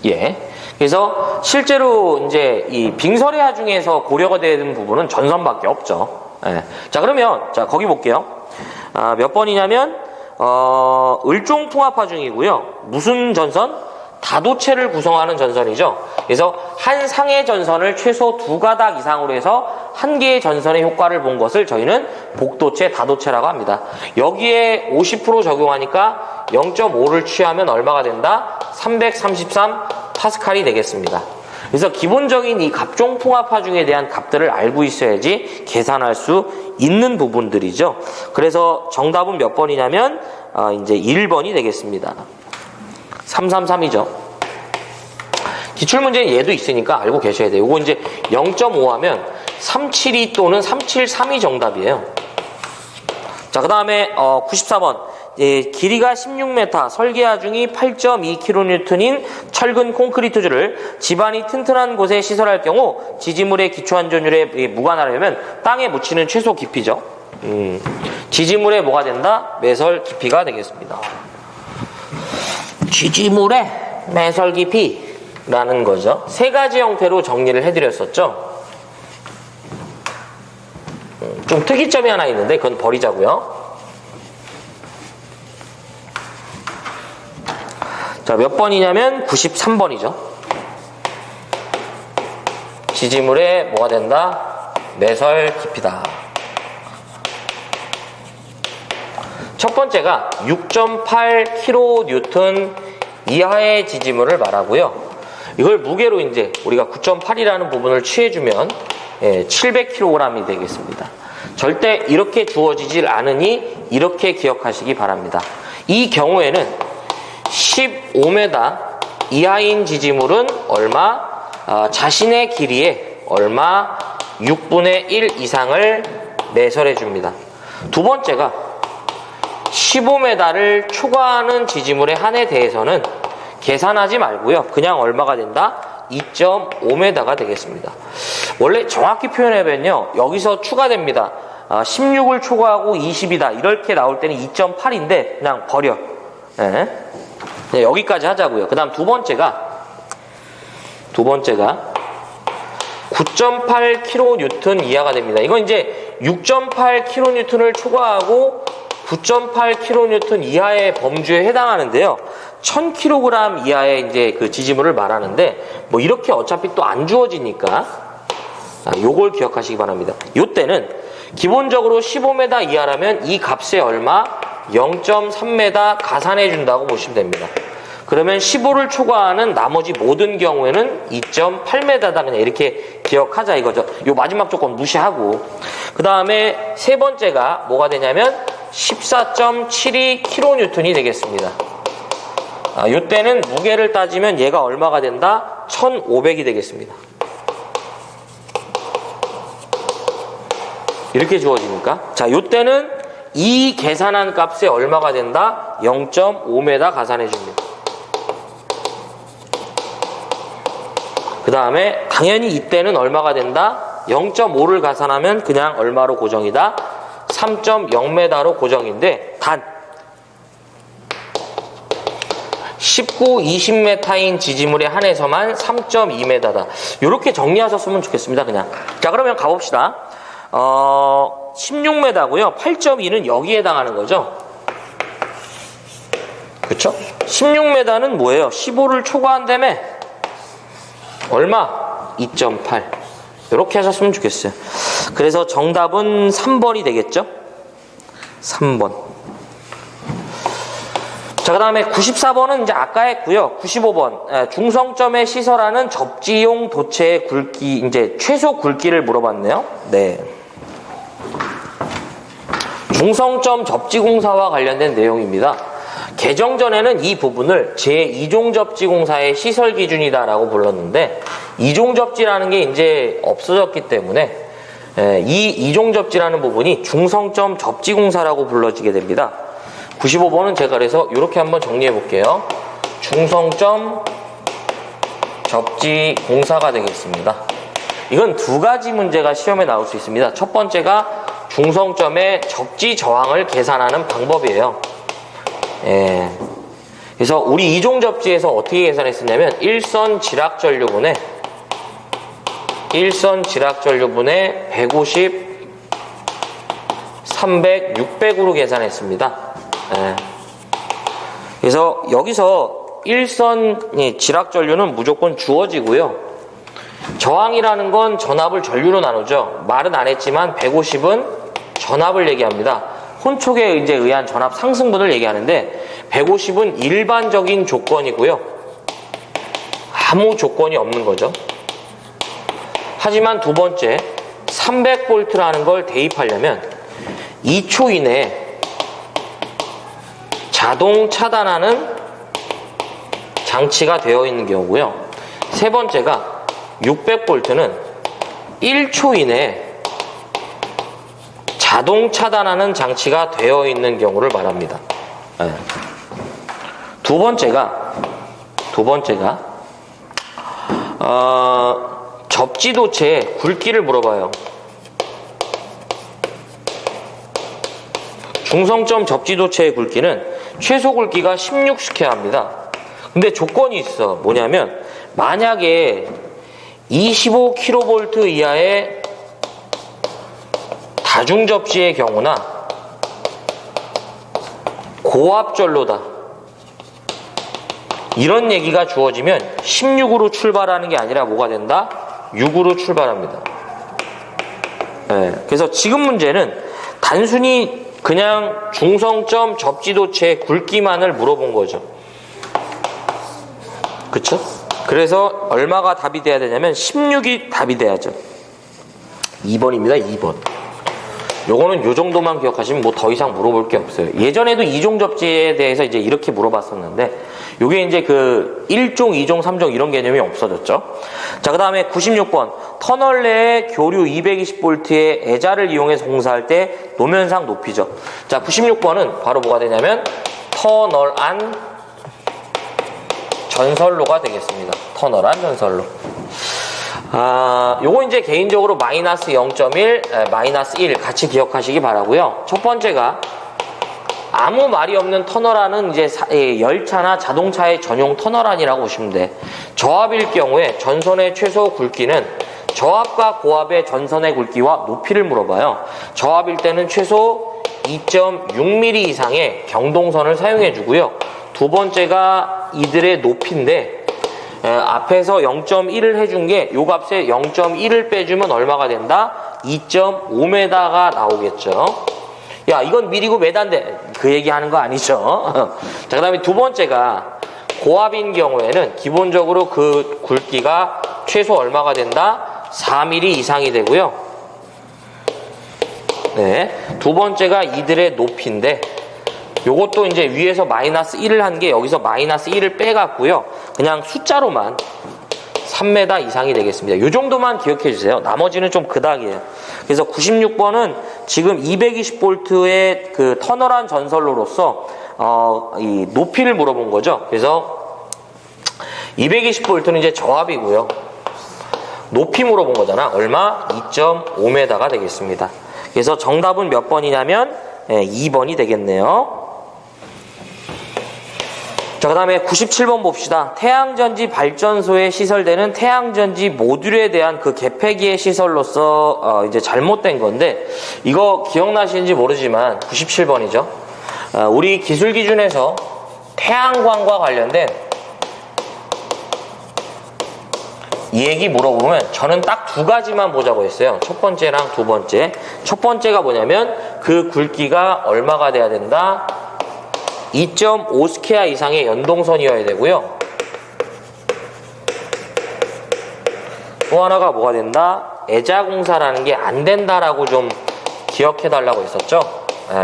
예. 그래서 실제로 이제 이 빙설의 하중에서 고려가 되는 부분은 전선밖에 없죠. 자, 그러면 자, 거기 볼게요. 몇 번이냐면 을종 풍합 하중이고요. 무슨 전선? 다도체를 구성하는 전선이죠. 그래서 한 상의 전선을 최소 2가닥 이상으로 해서 한 개의 전선의 효과를 본 것을 저희는 복도체, 다도체라고 합니다. 여기에 50% 적용하니까 0.5를 취하면 얼마가 된다? 333 파스칼이 되겠습니다. 그래서 기본적인 이 갑종 풍합 하중에 대한 값들을 알고 있어야지 계산할 수 있는 부분들이죠. 그래서 정답은 몇 번이냐면 이제 1번이 되겠습니다. 333이죠. 기출문제는 얘도 있으니까 알고 계셔야 돼요. 이거 이제 0.5 하면 372 또는 373이 정답이에요. 자, 그 다음에 94번. 길이가 16m, 설계 하중이 8.2kN인 철근 콘크리트줄을 집안이 튼튼한 곳에 시설할 경우 지지물의 기초 안전율에 무관하려면 땅에 묻히는 최소 깊이죠. 지지물에 뭐가 된다? 매설 깊이가 되겠습니다. 지지물의 매설 깊이라는 거죠. 세 가지 형태로 정리를 해드렸었죠. 좀 특이점이 하나 있는데 그건 버리자고요. 자, 몇 번이냐면 93번이죠. 지지물에 뭐가 된다? 매설 깊이다. 첫 번째가 6.8kN 이하의 지지물을 말하고요. 이걸 무게로 이제 우리가 9.8이라는 부분을 취해주면 700kg이 되겠습니다. 절대 이렇게 주어지질 않으니 이렇게 기억하시기 바랍니다. 이 경우에는 15m 이하인 지지물은 얼마? 자신의 길이에 얼마? 6분의 1 이상을 매설해 줍니다. 두 번째가 15m를 초과하는 지지물의 한에 대해서는 계산하지 말고요. 그냥 얼마가 된다? 2.5m가 되겠습니다. 원래 정확히 표현하면요. 여기서 추가됩니다. 16을 초과하고 20이다. 이렇게 나올 때는 2.8인데 그냥 버려. 네. 네, 여기까지 하자고요. 그 다음 두 번째가 9.8kN 이하가 됩니다. 이건 이제 6.8kN을 초과하고 9.8kN 이하의 범주에 해당하는데요. 1000kg 이하의 이제 그 지지물을 말하는데, 뭐 이렇게 어차피 또 안 주어지니까, 요걸 기억하시기 바랍니다. 요때는 기본적으로 15m 이하라면 이 값에 얼마? 0.3m 가산해 준다고 보시면 됩니다. 그러면 15를 초과하는 나머지 모든 경우에는 2.8m다. 그냥 이렇게 기억하자 이거죠. 요 마지막 조건 무시하고. 그 다음에 세 번째가 뭐가 되냐면 14.72kN이 되겠습니다. 요때는 무게를 따지면 얘가 얼마가 된다? 1500이 되겠습니다. 이렇게 주어지니까. 자, 요때는 이 계산한 값에 얼마가 된다? 0.5m 가산해 줍니다. 그 다음에 당연히 이때는 얼마가 된다? 0.5를 가산하면 그냥 얼마로 고정이다? 3.0m로 고정인데 단 19, 20m인 지지물에 한해서만 3.2m다. 이렇게 정리하셨으면 좋겠습니다. 그냥. 자, 그러면 가봅시다. 16m고요. 8.2는 여기에 해당하는 거죠. 그쵸? 16m는 뭐예요? 15를 초과한다며 얼마? 2.8. 이렇게 하셨으면 좋겠어요. 그래서 정답은 3번이 되겠죠? 3번. 자, 그 다음에 94번은 이제 아까 했고요. 95번. 중성점에 시설하는 접지용 도체의 굵기, 이제 최소 굵기를 물어봤네요. 네. 중성점 접지공사와 관련된 내용입니다. 개정 전에는 이 부분을 제2종접지공사의 시설 기준이다라고 불렀는데, 이종접지라는 게 이제 없어졌기 때문에, 이 2종접지라는 부분이 중성점 접지공사라고 불러지게 됩니다. 95번은 제가 그래서 이렇게 한번 정리해 볼게요. 중성점 접지공사가 되겠습니다. 이건 두 가지 문제가 시험에 나올 수 있습니다. 첫 번째가 중성점의 접지 저항을 계산하는 방법이에요. 그래서 우리 이종접지에서 어떻게 계산했었냐면 1선 지락전류분에 150, 300, 600으로 계산했습니다. 그래서 여기서 1선 지락전류는 무조건 주어지고요. 저항이라는 건 전압을 전류로 나누죠. 말은 안 했지만 150은 전압을 얘기합니다. 혼촉에 이제 의한 전압 상승분을 얘기하는데 150은 일반적인 조건이고요. 아무 조건이 없는 거죠. 하지만 두 번째 300V라는 걸 대입하려면 2초 이내에 자동 차단하는 장치가 되어 있는 경우고요. 세 번째가 600V는 1초 이내에 자동 차단하는 장치가 되어 있는 경우를 말합니다. 두 번째가 접지도체의 굵기를 물어봐요. 중성점 접지도체의 굵기는 최소 굵기가 16씩 해야 합니다. 근데 조건이 있어. 뭐냐면 만약에 25kV 이하의 다중접지의 경우나 고압전로다 이런 얘기가 주어지면 16으로 출발하는 게 아니라 뭐가 된다? 6으로 출발합니다. 그래서 지금 문제는 단순히 그냥 중성점 접지도체의 굵기만을 물어본 거죠. 그쵸? 그래서 얼마가 답이 돼야 되냐면 16이 답이 돼야죠. 2번입니다. 2번. 요거는 요 정도만 기억하시면 뭐 더 이상 물어볼 게 없어요. 예전에도 이종 접지에 대해서 이제 이렇게 물어봤었는데 요게 이제 그 1종, 2종, 3종 이런 개념이 없어졌죠. 자, 그 다음에 96번. 터널 내에 교류 220V의 애자를 이용해서 공사할 때 노면상 높이죠. 자, 96번은 바로 뭐가 되냐면 터널 안 전선로가 되겠습니다. 터널 안 전선로. 요거 이제 개인적으로 마이너스 0.1, 마이너스 1 같이 기억하시기 바라고요. 첫 번째가 아무 말이 없는 터널안은 이제 열차나 자동차의 전용 터널안이라고 보시면 돼. 저압일 경우에 전선의 최소 굵기는 저압과 고압의 전선의 굵기와 높이를 물어봐요. 저압일 때는 최소 2.6mm 이상의 경동선을 사용해 주고요. 두 번째가 이들의 높이인데 앞에서 0.1을 해준 게 요 값에 0.1을 빼주면 얼마가 된다? 2.5m가 나오겠죠. 야, 이건 미리고 메다인데 그 얘기하는 거 아니죠. 자, 그 다음에 두 번째가 고압인 경우에는 기본적으로 그 굵기가 최소 얼마가 된다? 4mm 이상이 되고요. 네, 두 번째가 이들의 높이인데 요것도 이제 위에서 마이너스 1을 한 게 여기서 마이너스 1을 빼갖고요. 그냥 숫자로만 3m 이상이 되겠습니다. 요 정도만 기억해 주세요. 나머지는 좀 그닥이에요. 그래서 96번은 지금 220V의 그 터널안 전선로로서 이 높이를 물어본 거죠. 그래서 220V는 이제 저압이고요. 높이 물어본 거잖아. 얼마? 2.5m가 되겠습니다. 그래서 정답은 몇 번이냐면 2번이 되겠네요. 자, 그 다음에 97번 봅시다. 태양전지 발전소에 시설되는 태양전지 모듈에 대한 그 개폐기의 시설로서 이제 잘못된 건데 이거 기억나시는지 모르지만 97번이죠. 우리 기술 기준에서 태양광과 관련된 이 얘기 물어보면 저는 딱 두 가지만 보자고 했어요. 첫 번째랑 두 번째. 첫 번째가 뭐냐면 그 굵기가 얼마가 돼야 된다? 2.5스퀘어 이상의 연동선이어야 되고요. 또 하나가 뭐가 된다? 애자공사라는 게 안 된다라고 좀 기억해 달라고 했었죠.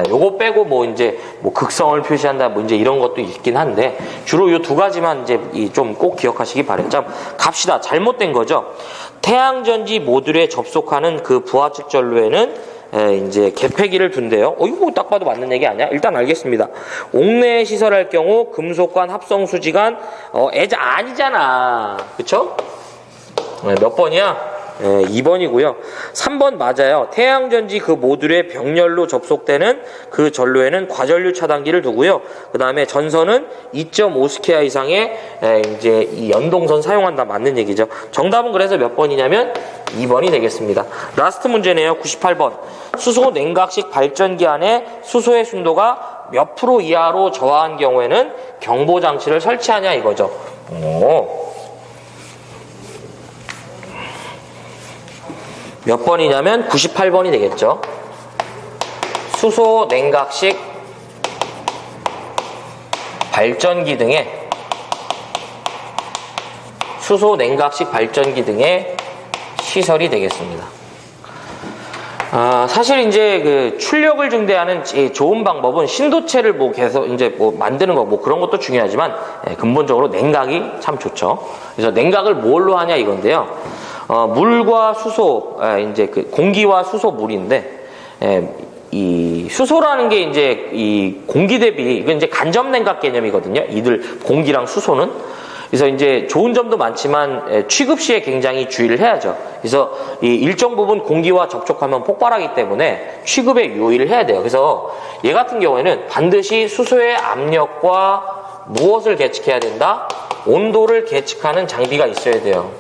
요거 빼고 뭐 이제 뭐 극성을 표시한다 뭐 이제 이런 것도 있긴 한데 주로 요 두 가지만 이제 좀 꼭 기억하시기 바래요. 자, 갑시다. 잘못된 거죠. 태양전지 모듈에 접속하는 그 부하측 전로에는 이제 개폐기를 둔대요. 이거 딱 봐도 맞는 얘기 아니야? 일단 알겠습니다. 옥내에 시설할 경우 금속관, 합성수지관, 애자 아니잖아. 그쵸? 몇 번이야? 2번이고요. 3번 맞아요. 태양전지 그 모듈에 병렬로 접속되는 그 전로에는 과전류 차단기를 두고요. 그 다음에 전선은 2.5스퀘어 이상의 이제 이 연동선 사용한다. 맞는 얘기죠. 정답은 그래서 몇 번이냐면 2번이 되겠습니다. 라스트 문제네요. 98번. 수소 냉각식 발전기 안에 수소의 순도가 몇 프로 이하로 저하한 경우에는 경보장치를 설치하냐 이거죠. 몇 번이냐면 98번이 되겠죠. 수소 냉각식 발전기 등의 시설이 되겠습니다. 사실 이제 그 출력을 증대하는 좋은 방법은 신도체를 뭐 계속 이제 뭐 만드는 거 뭐 그런 것도 중요하지만 근본적으로 냉각이 참 좋죠. 그래서 냉각을 뭘로 하냐 이건데요. 물과 수소, 이제 그 공기와 수소 물인데, 이 수소라는 게 이제 이 공기 대비, 이건 이제 간접 냉각 개념이거든요. 이들 공기랑 수소는. 그래서 이제 좋은 점도 많지만 취급 시에 굉장히 주의를 해야죠. 그래서 이 일정 부분 공기와 접촉하면 폭발하기 때문에 취급에 유의를 해야 돼요. 그래서 얘 같은 경우에는 반드시 수소의 압력과 무엇을 계측해야 된다? 온도를 계측하는 장비가 있어야 돼요.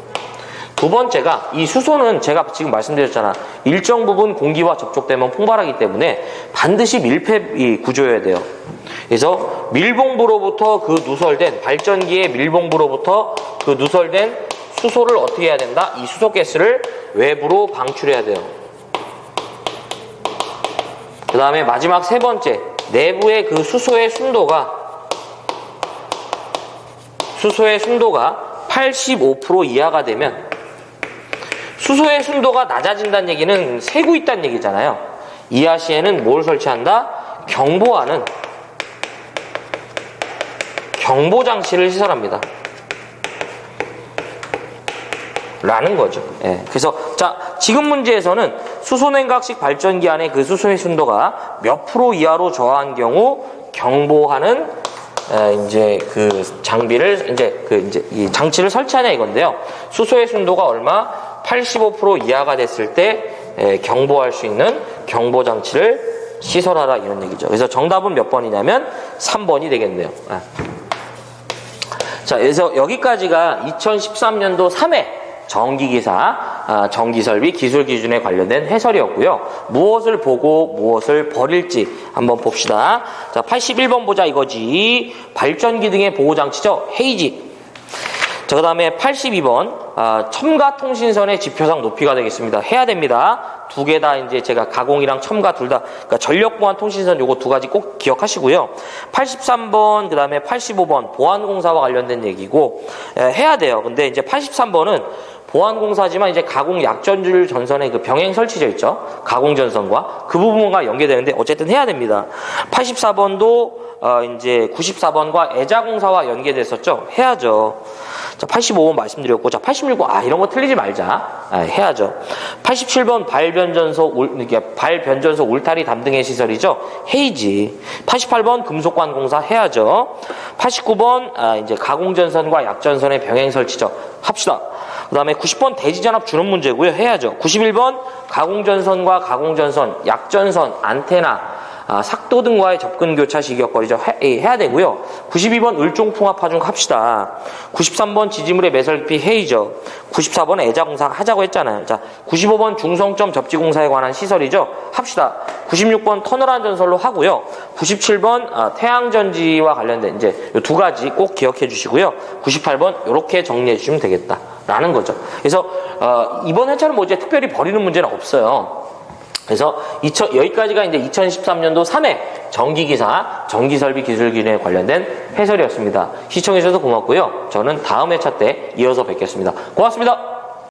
두 번째가 이 수소는 제가 지금 말씀드렸잖아. 일정 부분 공기와 접촉되면 폭발하기 때문에 반드시 밀폐 구조여야 돼요. 그래서 밀봉부로부터 그 누설된 발전기의 밀봉부로부터 그 누설된 수소를 어떻게 해야 된다? 이 수소가스를 외부로 방출해야 돼요. 그 다음에 마지막 세 번째, 내부의 그 수소의 순도가 85% 이하가 되면 수소의 순도가 낮아진다는 얘기는 새고 있다는 얘기잖아요. 이하 시에는 뭘 설치한다? 경보하는 경보장치를 시설합니다. 라는 거죠. 예. 그래서 자, 지금 문제에서는 수소냉각식 발전기 안에 그 수소의 순도가 몇 프로 이하로 저하한 경우 경보하는 이제 그 장비를 이제 이 장치를 설치하냐 이건데요. 수소의 순도가 얼마? 85% 이하가 됐을 때 경보할 수 있는 경보 장치를 시설하라 이런 얘기죠. 그래서 정답은 몇 번이냐면 3번이 되겠네요. 자, 그래서 여기까지가 2013년도 3회 전기기사, 전기설비 기술기준에 관련된 해설이었고요. 무엇을 보고 무엇을 버릴지 한번 봅시다. 자, 81번 보자 이거지. 발전기 등의 보호장치죠. 헤이지. 자, 그 다음에 82번 첨가 통신선의 지표상 높이가 되겠습니다. 해야 됩니다. 두 개 다 이제 제가 가공이랑 첨가 둘 다, 그러니까 전력 보안 통신선 요거 두 가지 꼭 기억하시고요. 83번, 그 다음에 85번 보안공사와 관련된 얘기고, 해야 돼요. 근데 이제 83번은 보안공사지만 이제 가공 약전줄 전선의 그 병행 설치져 있죠. 가공 전선과 그 부분과 연계되는데 어쨌든 해야 됩니다. 84번도 이제 94번과 애자공사와 연계됐었죠. 해야죠. 자, 85번 말씀드렸고, 자, 86번, 이런 거 틀리지 말자. 해야죠. 87번 발변전소 울타리 담등의 시설이죠. 헤이지. 88번 금속관공사 해야죠. 89번, 이제 가공전선과 약전선의 병행 설치죠. 합시다. 그 다음에 90번 대지전압 준업 문제고요. 해야죠. 91번 가공전선과 가공전선, 약전선, 안테나, 삭도 등과의 접근 교차 시기역거리죠. 해야 되고요. 92번 을종풍합 하중 합시다. 93번 지지물의 매설 깊이 해이죠. 94번 애자공사 하자고 했잖아요. 자, 95번 중성점 접지공사에 관한 시설이죠. 합시다. 96번 터널안 전설로 하고요. 97번 태양전지와 관련된 이제 이 두 가지 꼭 기억해 주시고요. 98번 이렇게 정리해 주시면 되겠다. 라는 거죠. 그래서 이번 회차는 뭐 이제 특별히 버리는 문제는 없어요. 그래서 여기까지가 이제 2013년도 3회 전기기사, 전기설비 기술기준에 관련된 해설이었습니다. 시청해주셔서 고맙고요. 저는 다음 회차 때 이어서 뵙겠습니다. 고맙습니다.